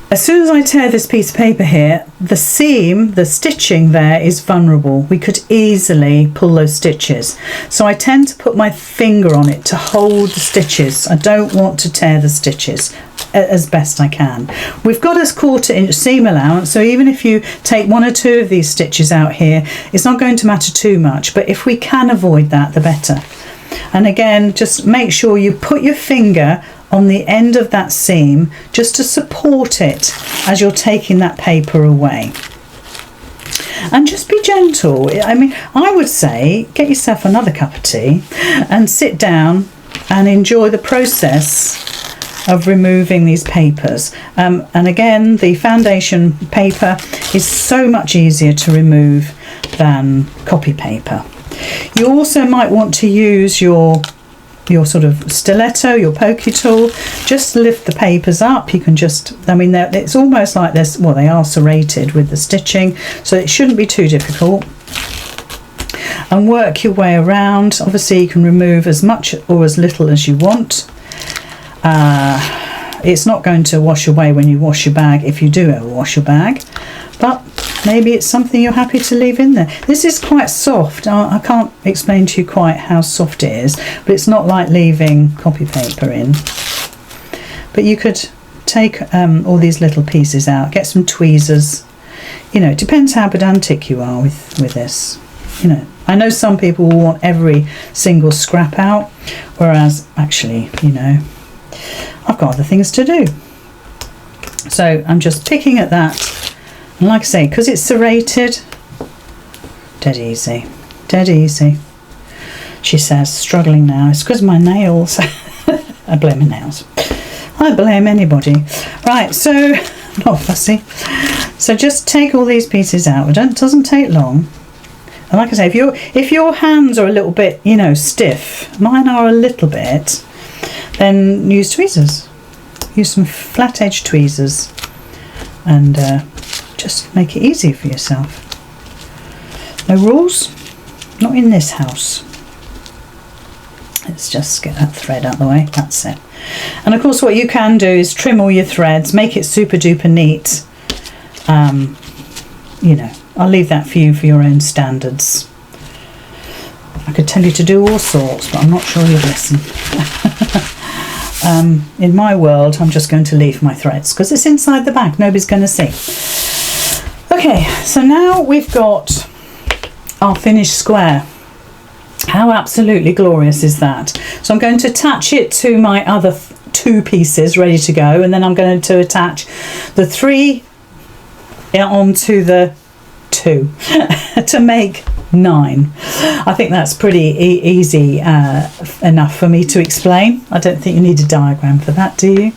As soon as I tear this piece of paper here, the seam, the stitching there is vulnerable. We could easily pull those stitches. So I tend to put my finger on it to hold the stitches. I don't want to tear the stitches as best I can. We've got a 1/4 inch seam allowance, so even if you take 1 or 2 of these stitches out here, it's not going to matter too much, but if we can avoid that, the better. And again, just make sure you put your finger on the end of that seam just to support it as you're taking that paper away. And just be gentle. I mean, I would say get yourself another cup of tea and sit down and enjoy the process of removing these papers. And again, the foundation paper is so much easier to remove than copy paper. You also might want to use your sort of stiletto, your pokey tool, just to lift the papers up. You can just, I mean, it's almost like this, well, they are serrated with the stitching, so it shouldn't be too difficult. And work your way around. Obviously you can remove as much or as little as you want. It's not going to wash away when you wash your bag, if you do ever wash your bag, but maybe it's something you're happy to leave in there. This is quite soft. I can't explain to you quite how soft it is, but it's not like leaving copy paper in. But you could take all these little pieces out, get some tweezers. You know, it depends how pedantic you are with this. You know, I know some people will want every single scrap out, whereas actually, you know, I've got other things to do. So I'm just picking at that. And like I say, because it's serrated, dead easy, dead easy. She says, struggling now. It's because of my nails. I blame my nails. I blame anybody. Right, so, not fussy. So just take all these pieces out. It doesn't take long. And like I say, if your hands are a little bit, you know, stiff, mine are a little bit, then use tweezers. Use some flat edge tweezers. And just make it easy for yourself. No rules, not in this house. Let's just get that thread out of the way. That's it. And of course what you can do is trim all your threads, make it super duper neat. You know, I'll leave that for you for your own standards. I could tell you to do all sorts, but I'm not sure you'd listen. In my world, I'm just going to leave my threads because it's inside the bag. Nobody's going to see. Okay, so now we've got our finished square. How absolutely glorious is that? So I'm going to attach it to my other 2 pieces ready to go, and then I'm going to attach the 3 onto the 2 to make 9. I think that's pretty easy enough for me to explain. I don't think you need a diagram for that, do you?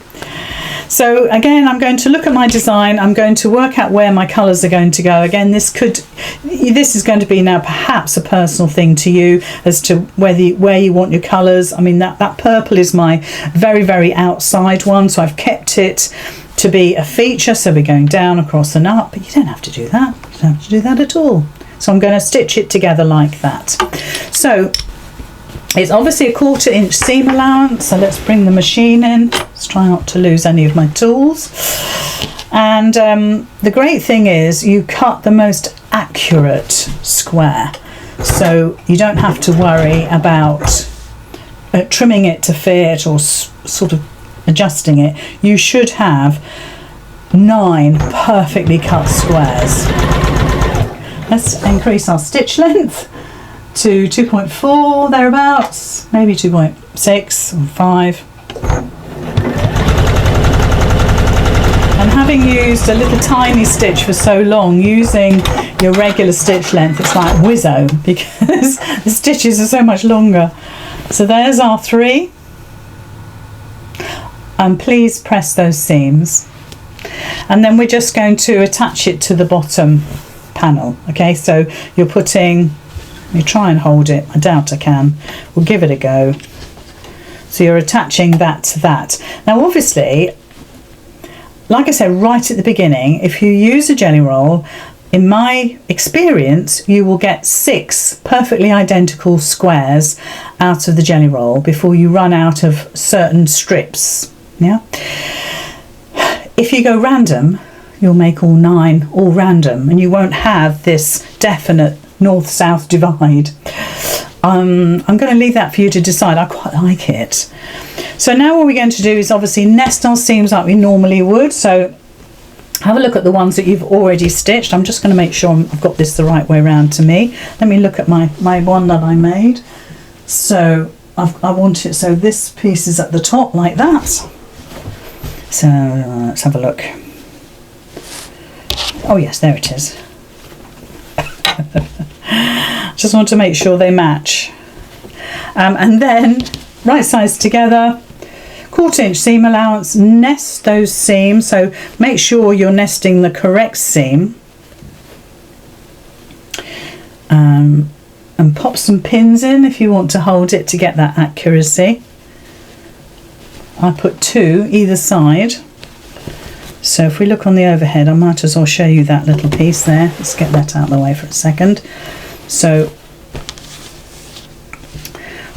So again, I'm going to look at my design. I'm going to work out where my colours are going to go. Again, this is going to be now perhaps a personal thing to you as to where you want your colours. I mean, that purple is my very, very outside one, so I've kept it to be a feature. So we're going down, across and up, but you don't have to do that. You don't have to do that at all. So I'm going to stitch it together like that. So it's obviously a 1/4 inch seam allowance. So let's bring the machine in. Let's try not to lose any of my tools. And the great thing is you cut the most accurate square, so you don't have to worry about trimming it to fit or sort of adjusting it. You should have 9 perfectly cut squares. Let's increase our stitch length to 2.4 thereabouts, maybe 2.6 or 5. And having used a little tiny stitch for so long, using your regular stitch length, it's like whizzo, because the stitches are so much longer. So there's our 3. And please press those seams. And then we're just going to attach it to the bottom panel. Okay, so you're putting, let me try and hold it, I doubt I can, we'll give it a go. So you're attaching that to that. Now obviously, like I said right at the beginning, if you use a jelly roll, in my experience, you will get 6 perfectly identical squares out of the jelly roll before you run out of certain strips. Yeah. If you go random, you'll make all 9 all random, and you won't have this definite north-south divide. I'm going to leave that for you to decide. I quite like it. So now what we're going to do is obviously nest our seams like we normally would. So have a look at the ones that you've already stitched. I'm just going to make sure I've got this the right way around to me. Let me look at my one that I made. So I want it so this piece is at the top like that. So let's have a look. Oh yes, there it is. Just want to make sure they match. And then right sides together, 1/4 inch seam allowance, nest those seams, so make sure you're nesting the correct seam, and pop some pins in if you want to hold it to get that accuracy. I put 2 either side, so if we look on the overhead, I might as well show you that little piece there. Let's get that out of the way for a second. So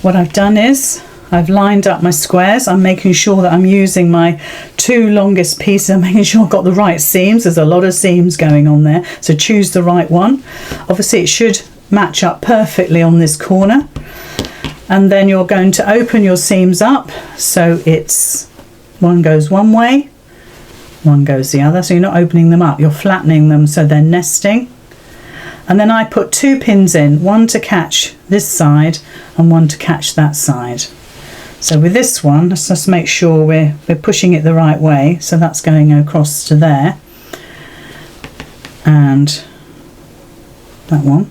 what I've done is I've lined up my squares. I'm making sure that I'm using my 2 longest pieces. I'm making sure I've got the right seams. There's a lot of seams going on there, so choose the right one. Obviously it should match up perfectly on this corner, and then you're going to open your seams up so it's one goes one way, one goes the other. So you're not opening them up, you're flattening them so they're nesting. And then I put 2 pins in, one to catch this side and one to catch that side. So with this one, let's just make sure we're pushing it the right way. So that's going across to there, and that one.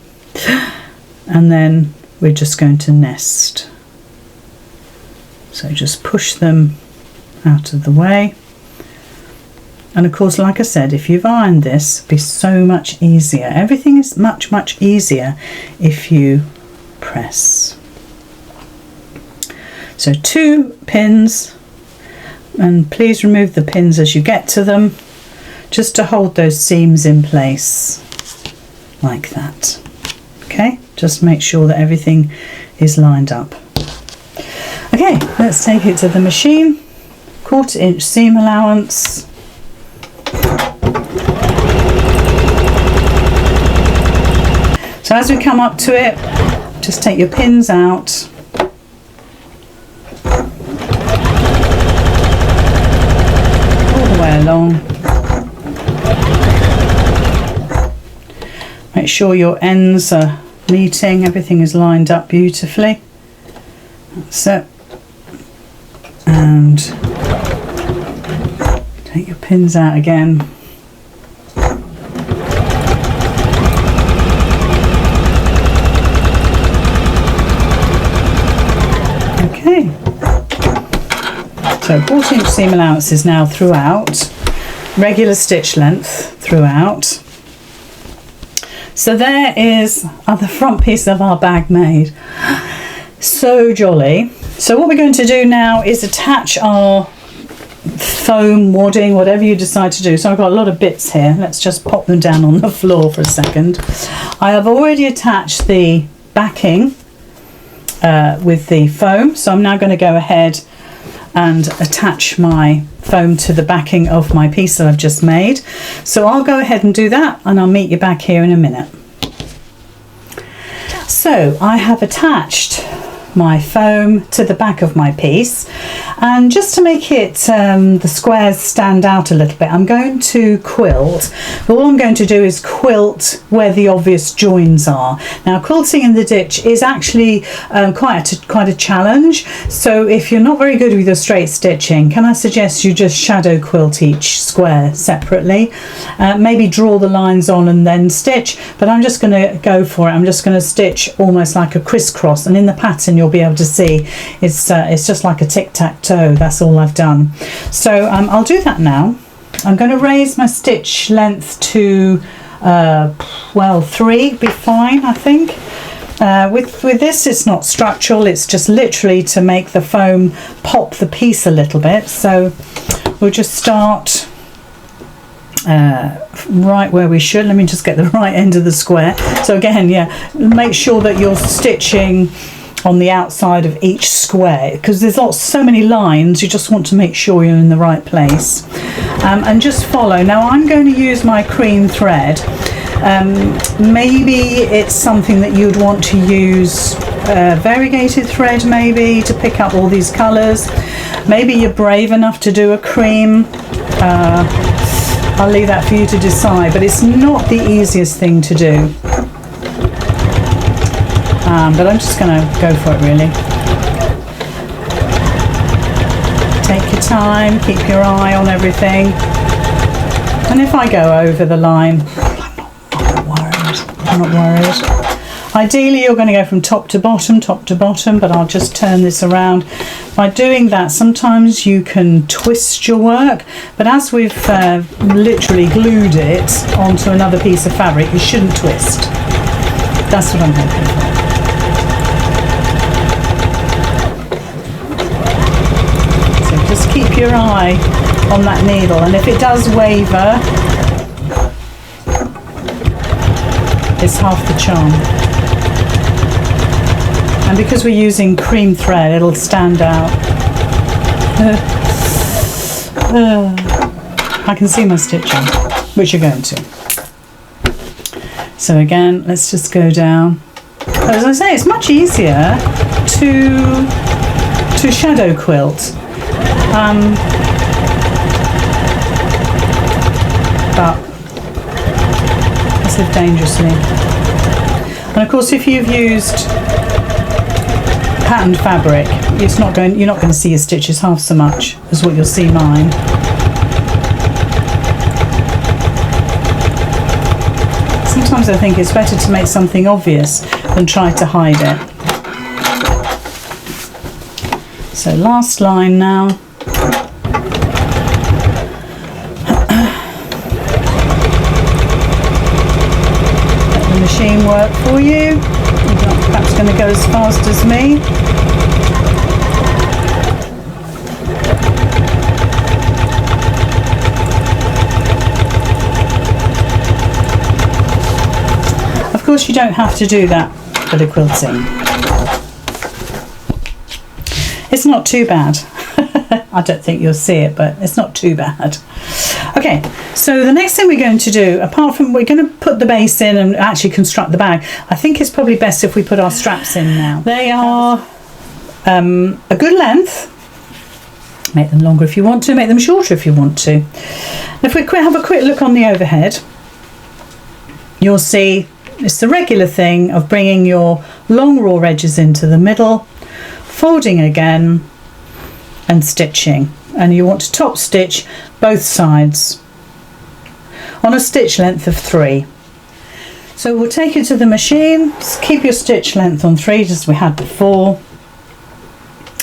And then we're just going to nest. So just push them out of the way. And of course, like I said, if you've ironed this, it'll be so much easier. Everything is much, much easier if you press. So 2 pins, and please remove the pins as you get to them, just to hold those seams in place like that. Okay, just make sure that everything is lined up. Okay, let's take it to the machine. 1/4 inch seam allowance. So as we come up to it, just take your pins out. All the way along. Make sure your ends are meeting, everything is lined up beautifully. That's it. And take your pins out again. Okay. So 1/4 inch seam allowance is now throughout. Regular stitch length throughout. So there is the front piece of our bag made. So jolly. So what we're going to do now is attach our foam, wadding, whatever you decide to do. So I've got a lot of bits here. Let's just pop them down on the floor for a second. I have already attached the backing with the foam. So I'm now going to go ahead and attach my foam to the backing of my piece that I've just made. So I'll go ahead and do that, and I'll meet you back here in a minute. So I have attached my foam to the back of my piece, and just to make it the squares stand out a little bit, I'm going to quilt. But all I'm going to do is quilt where the obvious joins are. Now, quilting in the ditch is actually quite a challenge, so if you're not very good with your straight stitching, can I suggest you just shadow quilt each square separately? Maybe draw the lines on and then stitch, but I'm just going to go for it. I'm just going to stitch almost like a crisscross, and in the pattern you'll be able to see it's just like a tic-tac-toe. That's all I've done. So I'll do that now. I'm going to raise my stitch length to well, 3 be fine, I think. With this, it's not structural, it's just literally to make the foam pop the piece a little bit. So we'll just start right where we should. Let me just get the right end of the square. So again, yeah, make sure that you're stitching on the outside of each square, because there's so many lines, you just want to make sure you're in the right place. And just follow. Now I'm going to use my cream thread. Maybe it's something that you'd want to use variegated thread, maybe, to pick up all these colours. Maybe you're brave enough to do a cream. I'll leave that for you to decide, but it's not the easiest thing to do. But I'm just going to go for it, really. Take your time, keep your eye on everything. And if I go over the line, I'm not worried. Ideally, you're going to go from top to bottom, but I'll just turn this around. By doing that, sometimes you can twist your work, but as we've literally glued it onto another piece of fabric, you shouldn't twist. That's what I'm hoping for. Just keep your eye on that needle, and if it does waver, it's half the charm. And because we're using cream thread, it'll stand out. I can see my stitching, which you're going to. So again, let's just go down. As I say, it's much easier to shadow quilt. But I live dangerously. And of course, if you've used patterned fabric, you're not going to see your stitches half so much as what you'll see mine. Sometimes I think it's better to make something obvious than try to hide it. So last line now. Machine work for you. You're not perhaps going to go as fast as me. Of course, you don't have to do that for the quilting. It's not too bad. I don't think you'll see it, but it's not too bad. Okay, so the next thing we're going to do, apart from we're going to put the base in and actually construct the bag, I think it's probably best if we put our straps in now. They are a good length. Make them longer if you want to, make them shorter if you want to. And if we have a quick look on the overhead, you'll see it's the regular thing of bringing your long raw edges into the middle, folding again and stitching. And you want to top stitch both sides on a stitch length of 3. So we'll take it to the machine, keep your stitch length on 3 just as we had before,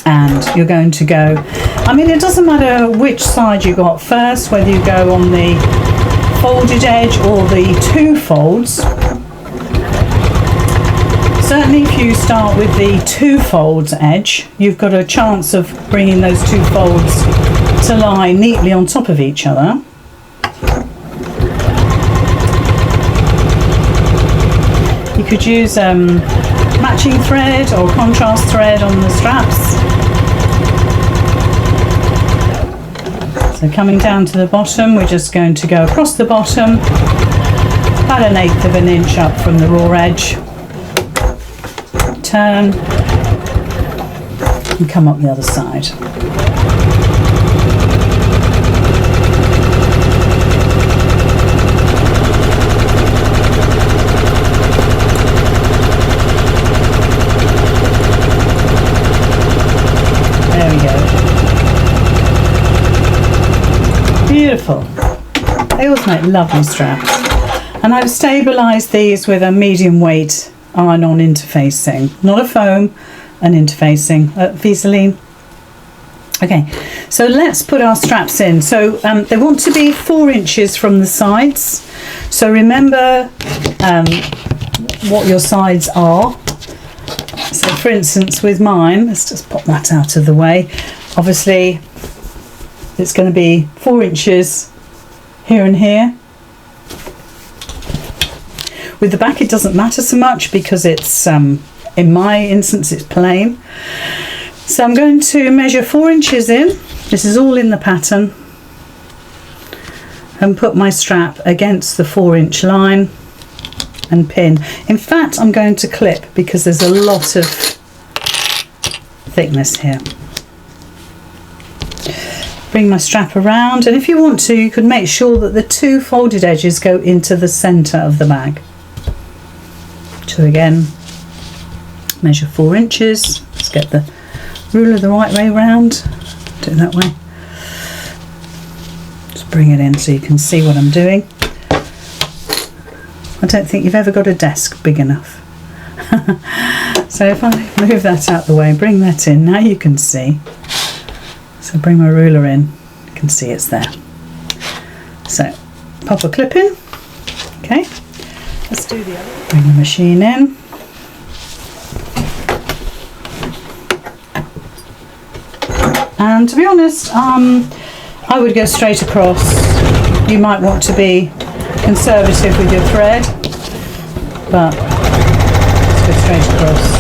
and you're going to go, I mean, it doesn't matter which side you got first, whether you go on the folded edge or the 2 folds. Certainly if you start with the 2 folds edge, you've got a chance of bringing those 2 folds to lie neatly on top of each other. You could use matching thread or contrast thread on the straps. So coming down to the bottom, we're just going to go across the bottom, about 1/8 of an inch up from the raw edge, turn, and come up the other side. There we go. Beautiful. They always make lovely straps. And I've stabilised these with a medium weight iron-on interfacing, not a foam, an interfacing, Vaseline. Okay, so let's put our straps in. So they want to be 4 inches from the sides. So remember what your sides are. So for instance, with mine, let's just pop that out of the way. Obviously, it's going to be 4 inches here and here. With the back, it doesn't matter so much because it's, in my instance, it's plain. So I'm going to measure 4 inches in. This is all in the pattern. And put my strap against the 4-inch line and pin. In fact, I'm going to clip because there's a lot of thickness here. Bring my strap around, and if you want to, you could make sure that the 2 folded edges go into the centre of the bag. So again, measure 4 inches. Let's get the ruler the right way round. Do it that way. Just bring it in so you can see what I'm doing. I don't think you've ever got a desk big enough. So if I move that out the way, bring that in, now you can see. So bring my ruler in, you can see it's there. So pop a clip in. Okay, let's do the other. Bring the machine in. And to be honest, I would go straight across. You might want to be conservative with your thread, but let's go straight across.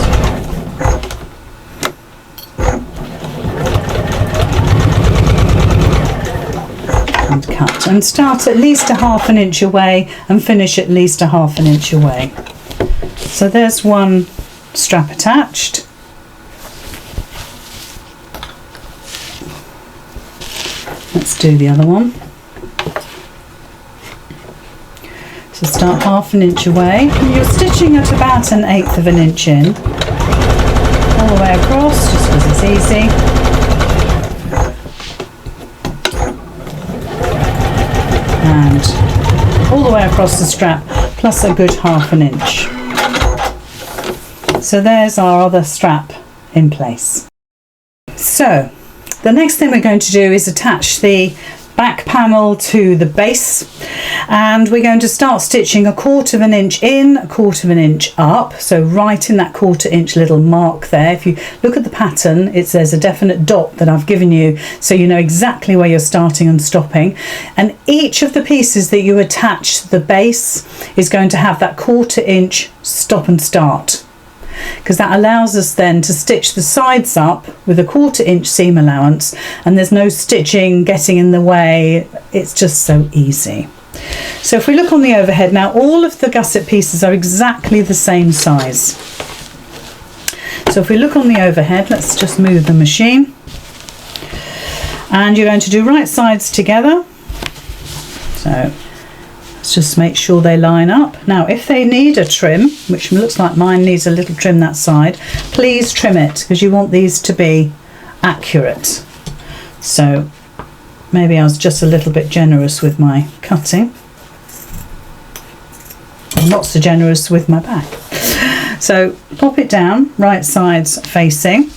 And cut, and start at least 1/2 inch away and finish at least 1/2 inch away. So there's one strap attached. Let's do the other one. So start 1/2 inch away. You're stitching at about 1/8 of an inch in, all the way across, just because it's easy. And all the way across the strap, plus a good 1/2 inch. So there's our other strap in place. So the next thing we're going to do is attach the back panel to the base, and we're going to start stitching 1/4 inch in, 1/4 inch up, so right in that 1/4 inch little mark there. If you look at the pattern, there's a definite dot that I've given you, so you know exactly where you're starting and stopping, and each of the pieces that you attach to the base is going to have that 1/4 inch stop and start, because that allows us then to stitch the sides up with a 1/4 inch seam allowance, and there's no stitching getting in the way. It's just so easy. So if we look on the overhead now, all of the gusset pieces are exactly the same size. So if we look on the overhead, let's just move the machine, and you're going to do right sides together. So let's just make sure they line up. Now if they need a trim, which looks like mine needs a little trim that side, please trim it, because you want these to be accurate. So maybe I was just a little bit generous with my cutting, and not so generous with my back. So pop it down, right sides facing,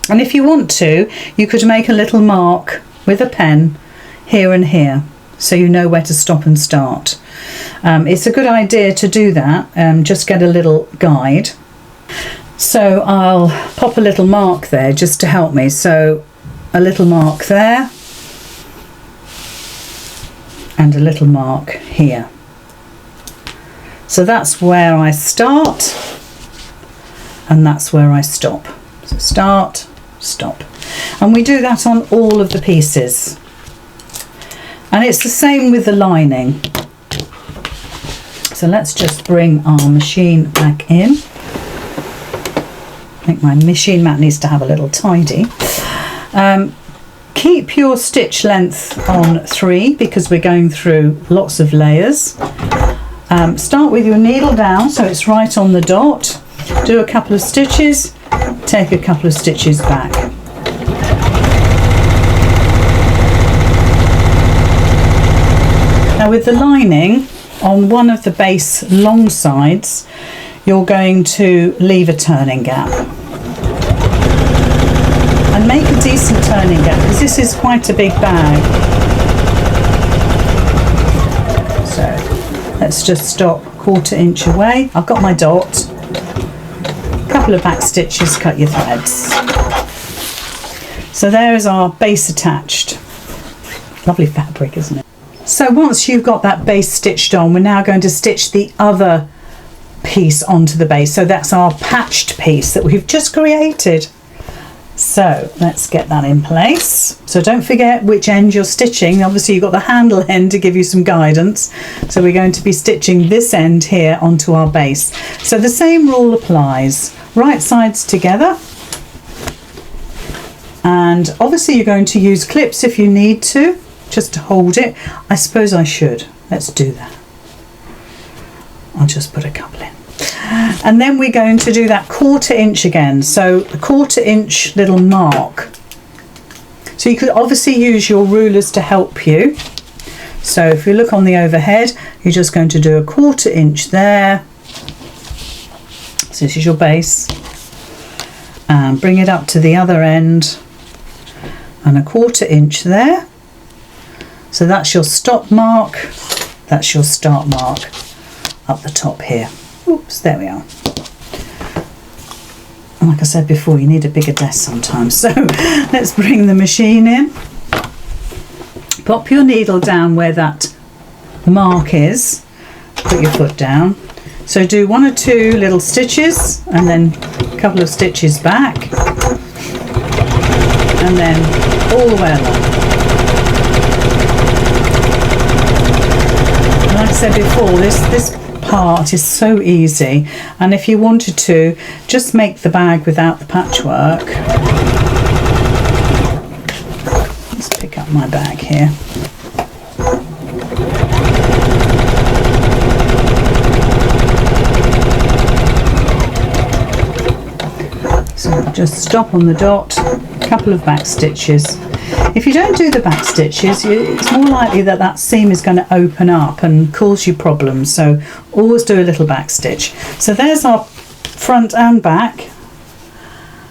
and if you want to, you could make a little mark with a pen here and here, so you know where to stop and start. It's a good idea to do that. Just get a little guide. So I'll pop a little mark there just to help me. So a little mark there, and a little mark here. So that's where I start, and that's where I stop. So start, stop. And we do that on all of the pieces. And it's the same with the lining. So let's just bring our machine back in. I think my machine mat needs to have a little tidy. Keep your stitch length on 3 because we're going through lots of layers. Start with your needle down so it's right on the dot. Do a couple of stitches, take a couple of stitches back. Now with the lining, on one of the base long sides, you're going to leave a turning gap. And make a decent turning gap because this is quite a big bag. So let's just stop 1/4 inch away. I've got my dot. A couple of back stitches, cut your threads. So there is our base attached. Lovely fabric, isn't it? So once you've got that base stitched on, we're now going to stitch the other piece onto the base. So that's our patched piece that we've just created. So let's get that in place. So don't forget which end you're stitching. Obviously you've got the handle end to give you some guidance. So we're going to be stitching this end here onto our base. So the same rule applies. Right sides together. And obviously you're going to use clips if you need to, just to hold it. I suppose I should. Let's do that. I'll just put a couple in. And then we're going to do that 1/4 inch again. So a 1/4 inch little mark. So you could obviously use your rulers to help you. So if you look on the overhead, you're just going to do a 1/4 inch there. So this is your base. And bring it up to the other end. And a 1/4 inch there. So that's your stop mark. That's your start mark up the top here. Oops, there we are. And like I said before, you need a bigger desk sometimes. So let's bring the machine in. Pop your needle down where that mark is. Put your foot down. So do 1 or 2 little stitches and then a couple of stitches back. And then all the way along. And like I said before, this part is so easy, and if you wanted to just make the bag without the patchwork. Let's pick up my bag here. So just stop on the dot, a couple of back stitches. If you don't do the back stitches, it's more likely that that seam is going to open up and cause you problems. So always do a little back stitch. So there's our front and back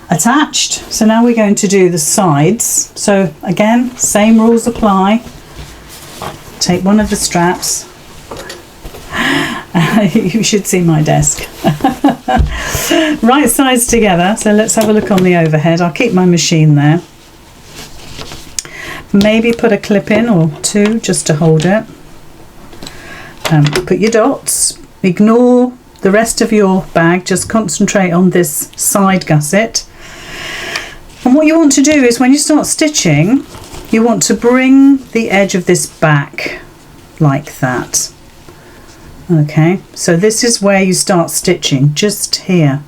attached. So now we're going to do the sides. So again, same rules apply. Take one of the straps. You should see my desk. Right sides together. So let's have a look on the overhead. I'll keep my machine there. Maybe put a clip in or 2 just to hold it. Put your dots. Ignore the rest of your bag. Just concentrate on this side gusset. And what you want to do is when you start stitching, you want to bring the edge of this back like that. Okay, so this is where you start stitching, just here.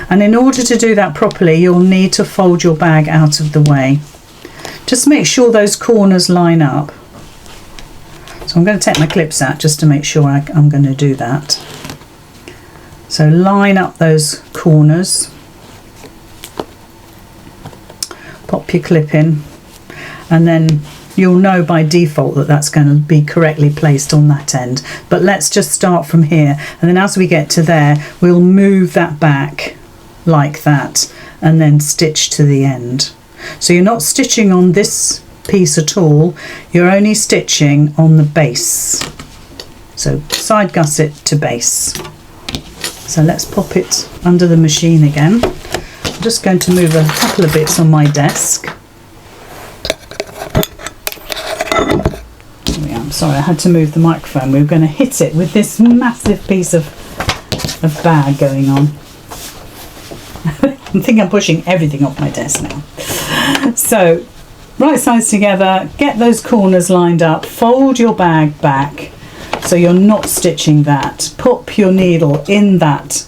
And in order to do that properly, you'll need to fold your bag out of the way. Just make sure those corners line up. So I'm going to take my clips out just to make sure I'm going to do that. So line up those corners. Pop your clip in, and then you'll know by default that that's going to be correctly placed on that end. But let's just start from here, and then as we get to there, we'll move that back like that and then stitch to the end. So you're not stitching on this piece at all, you're only stitching on the base. So side gusset to base. So let's pop it under the machine again. I'm just going to move a couple of bits on my desk. I'm sorry, I had to move the microphone. We were going to hit it with this massive piece of bag going on. I think I'm pushing everything off my desk now. So right sides together, get those corners lined up, fold your bag back so you're not stitching that. Pop your needle in that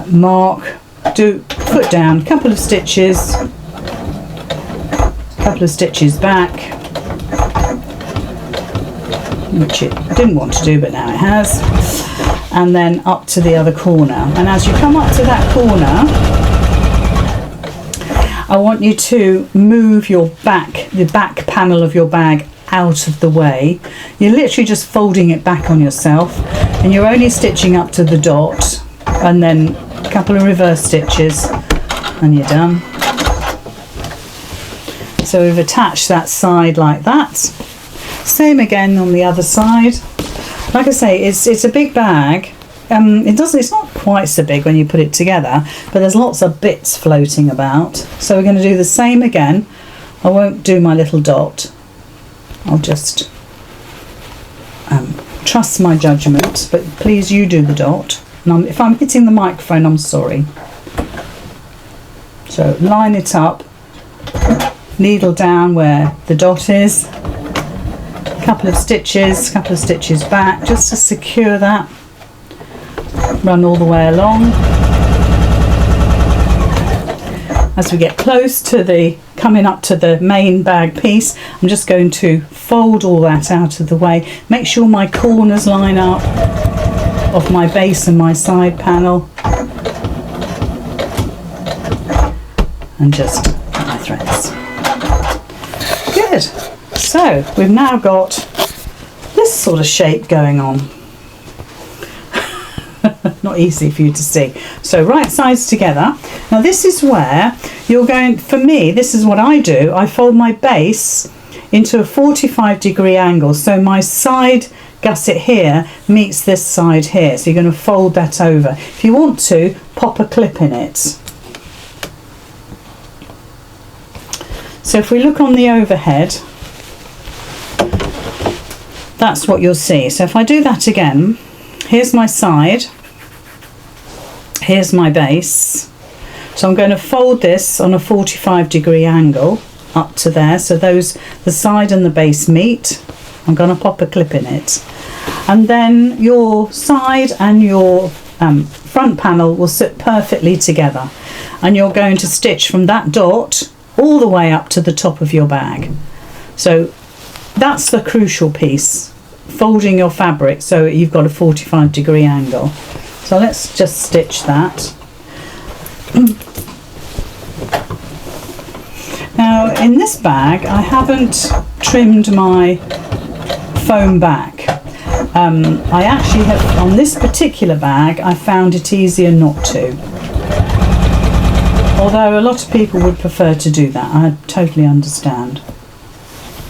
mark, do put down a couple of stitches back, which it didn't want to do but now it has, and then up to the other corner. And as you come up to that corner, I want you to move the back panel of your bag out of the way. You're literally just folding it back on yourself, and you're only stitching up to the dot, and then a couple of reverse stitches and you're done. So we've attached that side like that. Same again on the other side. Like I say, it's a big bag. It's not quite so big when you put it together, but there's lots of bits floating about. So we're going to do the same again. I won't do my little dot. I'll just trust my judgment, but please you do the dot. And if I'm hitting the microphone, I'm sorry. So line it up, needle down where the dot is, couple of stitches back just to secure that. Run all the way along. As we get close to coming up to the main bag piece, I'm just going to fold all that out of the way. Make sure my corners line up of my base and my side panel, and just cut my threads. Good. So we've now got this sort of shape going on. Not easy for you to see. So right sides together. Now this is where you're going, for me, this is what I do. I fold my base into a 45-degree angle. So my side gusset here meets this side here. So you're going to fold that over. If you want to, pop a clip in it. So if we look on the overhead, that's what you'll see. So if I do that again, here's my side, here's my base. So I'm going to fold this on a 45-degree angle up to there, so the side and the base meet. I'm going to pop a clip in it, and then your side and your front panel will sit perfectly together, and you're going to stitch from that dot all the way up to the top of your bag. So that's the crucial piece, folding your fabric so you've got a 45-degree angle. So let's just stitch that. Now in this bag I haven't trimmed my foam back. I actually have, on this particular bag, I found it easier not to. Although a lot of people would prefer to do that, I totally understand.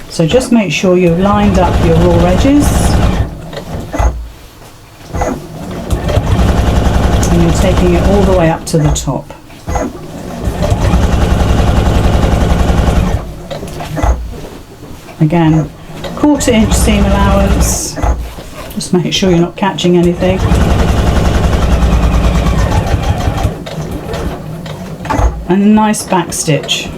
So just make sure you've lined up your raw edges. And you're taking it all the way up to the top. Again, 1/4 inch seam allowance. Just make sure you're not catching anything. And a nice back stitch.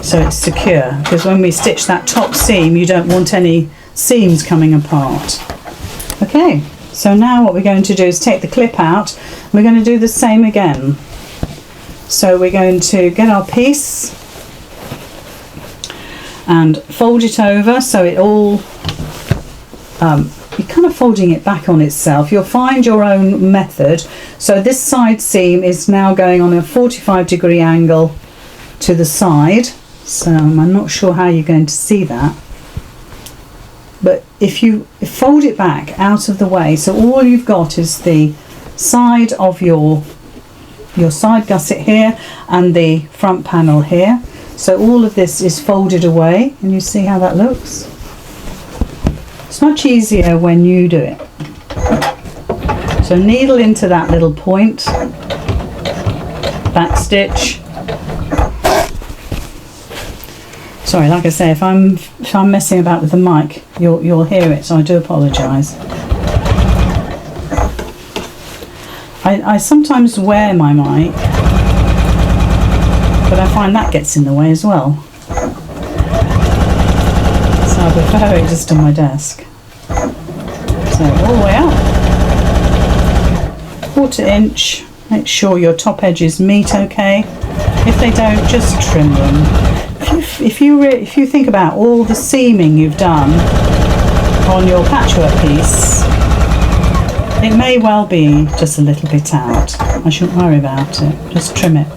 So it's secure, because when we stitch that top seam you don't want any seams coming apart. Okay, so now what we're going to do is take the clip out. We're going to do the same again. So we're going to get our piece and fold it over so it all, you're kind of folding it back on itself. You'll find your own method. So this side seam is now going on a 45-degree angle to the side. So I'm not sure how you're going to see that. But if you fold it back out of the way, so all you've got is the side of your side gusset here and the front panel here. So all of this is folded away, and you see how that looks? It's much easier when you do it. So needle into that little point, back stitch. Sorry, like I say, if I'm messing about with the mic, you'll hear it, so I do apologise. I sometimes wear my mic, but I find that gets in the way as well. So I prefer it just on my desk. So all the way up, 1/4 inch. Make sure your top edges meet okay. If they don't, just trim them. If you think about all the seaming you've done on your patchwork piece, it may well be just a little bit out. I shouldn't worry about it, just trim it.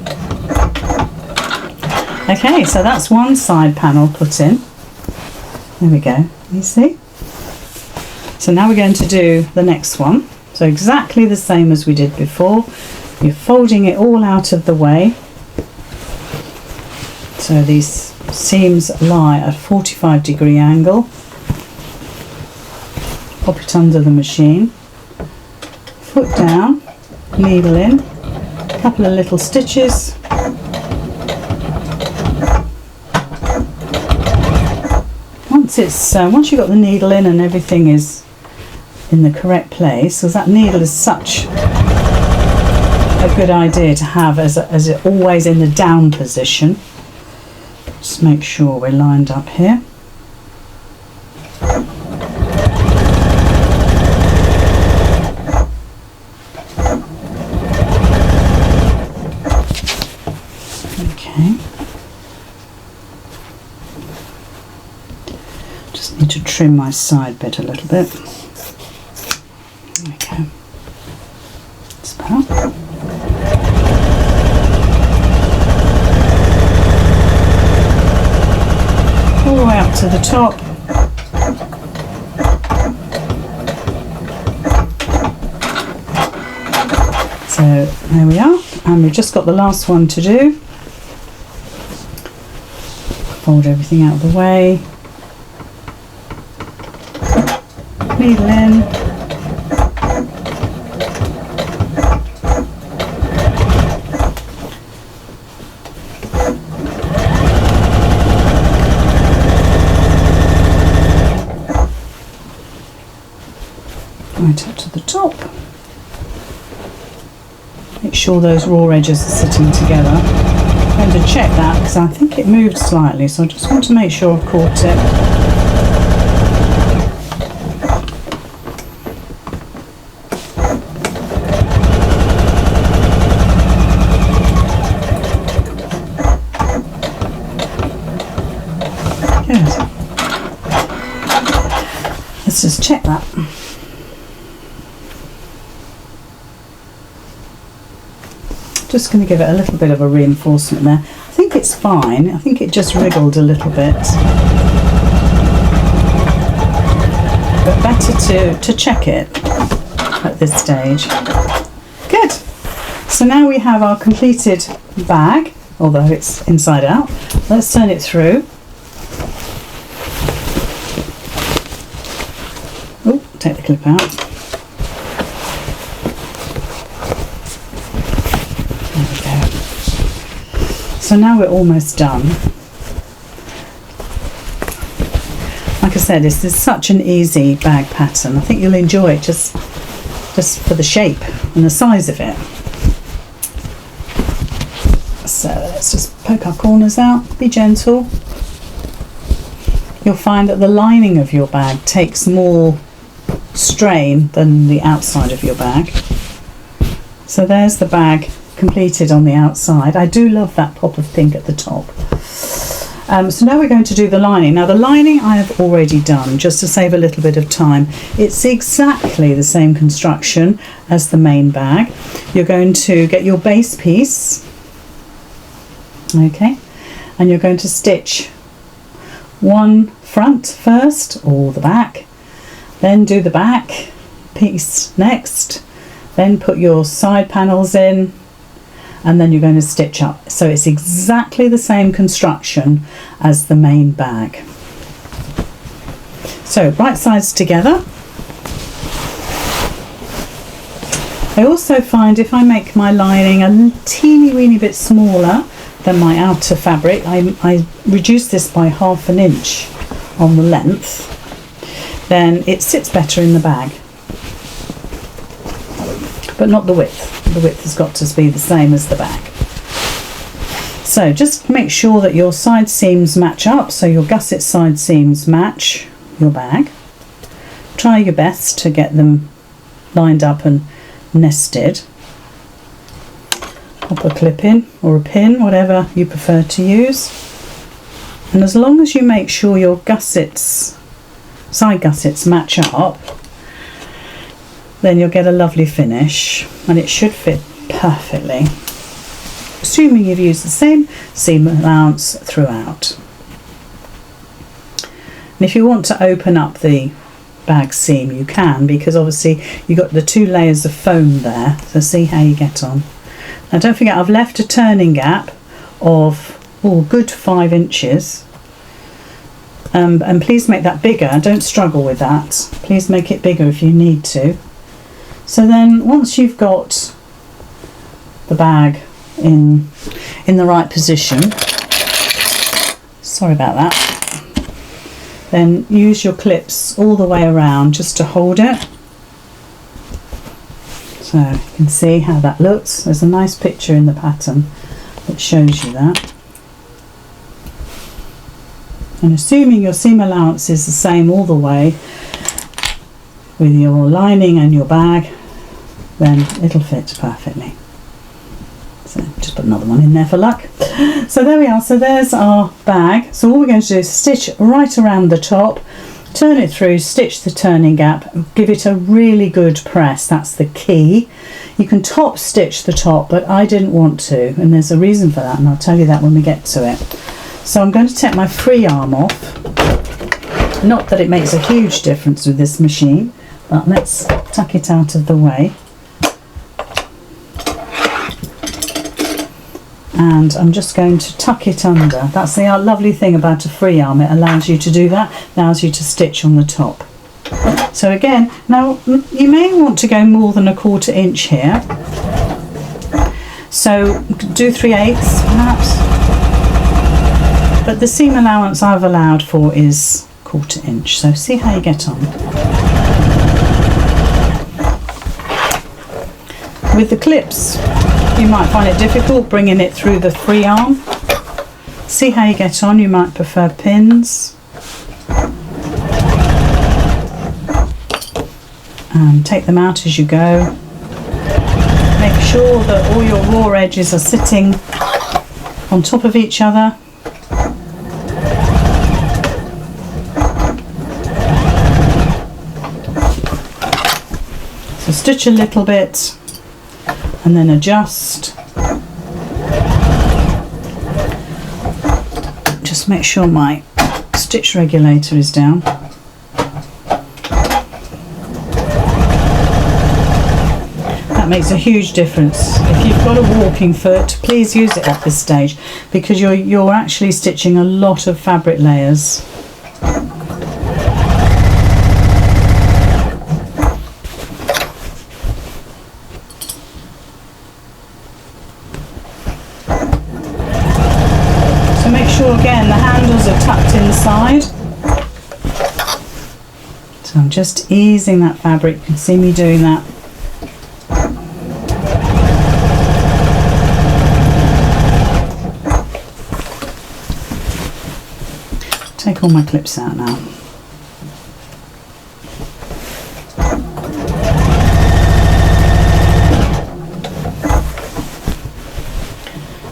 Okay, so that's one side panel put in. There we go, you see? So now we're going to do the next one. So exactly the same as we did before. You're folding it all out of the way. So these seams lie at a 45-degree angle. Pop it under the machine. Foot down, needle in, a couple of little stitches. Once you've got the needle in and everything is in the correct place, because that needle is such a good idea to have as it always in the down position. Just make sure we're lined up here. Okay. Just need to trim my side bit a little bit. Okay. That's better. All the way up to the top. So there we are, and we've just got the last one to do. Fold everything out of the way. Needle in. Right up to the top. Make sure those raw edges are sitting together. I'm going to check that because I think it moved slightly, so I just want to make sure I've caught it. Good. Let's just check that. Just going to give it a little bit of a reinforcement there. I think it's fine. I think it just wriggled a little bit. But better to check it at this stage. Good. So now we have our completed bag, although it's inside out. Let's turn it through. Oh, take the clip out. So now we're almost done. Like I said, this is such an easy bag pattern. I think you'll enjoy it just for the shape and the size of it. So let's just poke our corners out, be gentle. You'll find that the lining of your bag takes more strain than the outside of your bag. So there's the bag completed on the outside. I do love that pop of pink at the top. So now we're going to do the lining. Now the lining I have already done just to save a little bit of time. It's exactly the same construction as the main bag. You're going to get your base piece, okay, and you're going to stitch one front first or the back, then do the back piece next, then put your side panels in, and then you're going to stitch up. So it's exactly the same construction as the main bag. So right sides together. I also find if I make my lining a teeny weeny bit smaller than my outer fabric, I reduce this by 1/2 inch on the length, then it sits better in the bag, but not the width. The width has got to be the same as the back. So So just make sure that your side seams match up, so your gusset side seams match your bag. Try your best to get them lined up and nested. Pop a clip in or a pin, whatever you prefer to use. And as long as you make sure your gussets, side gussets, match up, then you'll get a lovely finish, and it should fit perfectly, assuming you've used the same seam allowance throughout. And if you want to open up the bag seam, you can, because obviously you've got the 2 layers of foam there, so see how you get on. Now don't forget, I've left a turning gap of good 5 inches, and please make that bigger. Don't struggle with that, please make it bigger if you need to. So then once you've got the bag in the right position, sorry about that, then use your clips all the way around just to hold it. So you can see how that looks. There's a nice picture in the pattern that shows you that. And assuming your seam allowance is the same all the way with your lining and your bag, then it'll fit perfectly. So just put another one in there for luck. So there we are, so there's our bag. So all we're going to do is stitch right around the top, turn it through, stitch the turning gap, give it a really good press, that's the key. You can top stitch the top, but I didn't want to, and there's a reason for that, and I'll tell you that when we get to it. So I'm going to take my free arm off. Not that it makes a huge difference with this machine, but let's tuck it out of the way. And I'm just going to tuck it under. That's the lovely thing about a free arm, it allows you to do that, allows you to stitch on the top. So again, now you may want to go more than 1/4 inch here, so do 3/8 perhaps, but the seam allowance I've allowed for is 1/4 inch, so see how you get on. With the clips, you might find it difficult bringing it through the free arm. See how you get on. You might prefer pins. Take them out as you go. Make sure that all your raw edges are sitting on top of each other. So stitch a little bit and then adjust. Just make sure my stitch regulator is down. That makes a huge difference. If you've got a walking foot, please use it at this stage, because you're actually stitching a lot of fabric layers. Again, the handles are tucked inside, so I'm just easing that fabric. You can see me doing that. Take all my clips out now.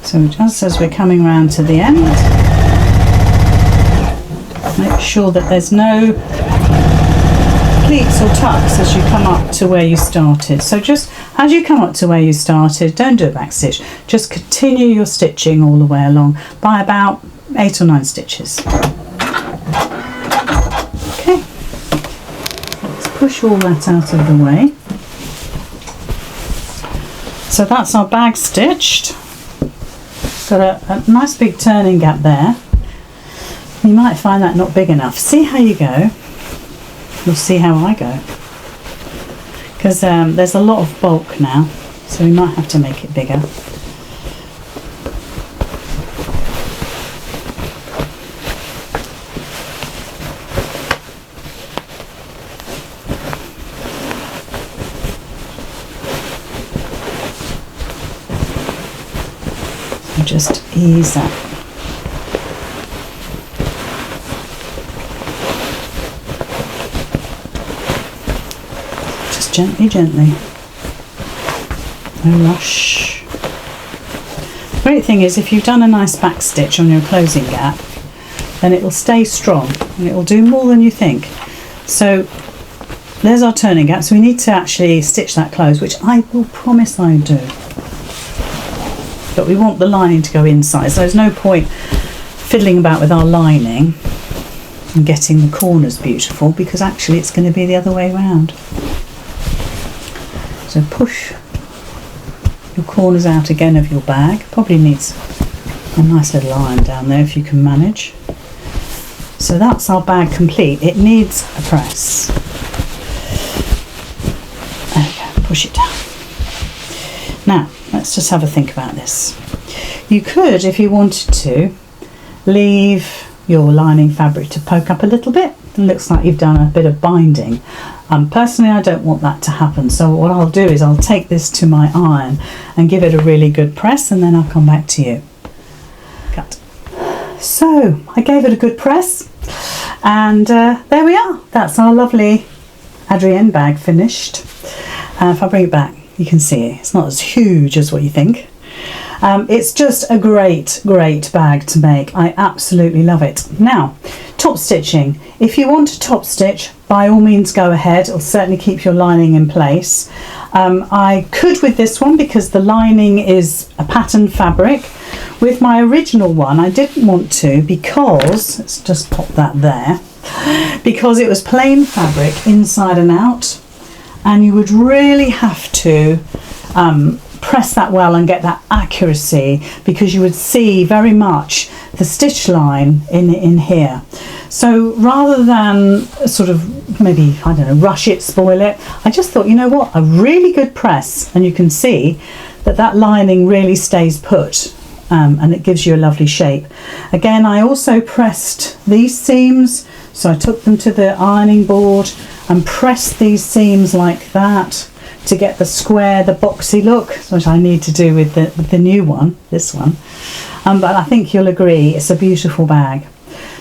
So just as we're coming around to the end, make sure that there's no pleats or tucks as you come up to where you started. So just as you come up to where you started, don't do a back stitch, just continue your stitching all the way along by about 8 or 9 stitches. Okay, let's push all that out of the way. So that's our bag stitched. Got a nice big turning gap there. You might find that not big enough. See how you go. You'll see how I go. Because there's a lot of bulk now, so we might have to make it bigger. Just ease that. Just gently, gently. No rush. The great thing is if you've done a nice back stitch on your closing gap, then it will stay strong and it will do more than you think. So there's our turning gap, so we need to actually stitch that close, which I will promise I do. But we want the lining to go inside, so there's no point fiddling about with our lining and getting the corners beautiful, because actually it's going to be the other way around. So push your corners out again of your bag. Probably needs a nice little iron down there if you can manage. So that's our bag complete. It needs a press. There we go, push it down. Now, let's just have a think about this. You could, if you wanted to, leave your lining fabric to poke up a little bit. It looks like you've done a bit of binding. Personally, I don't want that to happen. So what I'll do is I'll take this to my iron and give it a really good press, and then I'll come back to you. Cut. So I gave it a good press, and there we are. That's our lovely Adrienne bag finished. If I bring it back, you can see it. It's not as huge as what you think. It's just a great bag to make. I absolutely love it. Now, top stitching. If you want to top stitch, by all means go ahead. It'll certainly keep your lining in place. I could with this one because the lining is a patterned fabric. With my original one, I didn't want to because, let's just pop that there, because it was plain fabric inside and out, and you would really have to press that well and get that accuracy, because you would see very much the stitch line in here. So rather than sort of maybe, I don't know, rush it, spoil it, I just thought, you know what, a really good press, and you can see that that lining really stays put, and it gives you a lovely shape. Again, I also pressed these seams, so I took them to the ironing board and pressed these seams like that to get the square, the boxy look, which I need to do with the new one, this one. But I think you'll agree it's a beautiful bag.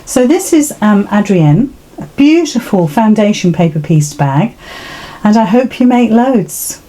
So this is Adrienne, a beautiful foundation paper piece bag, and I hope you make loads.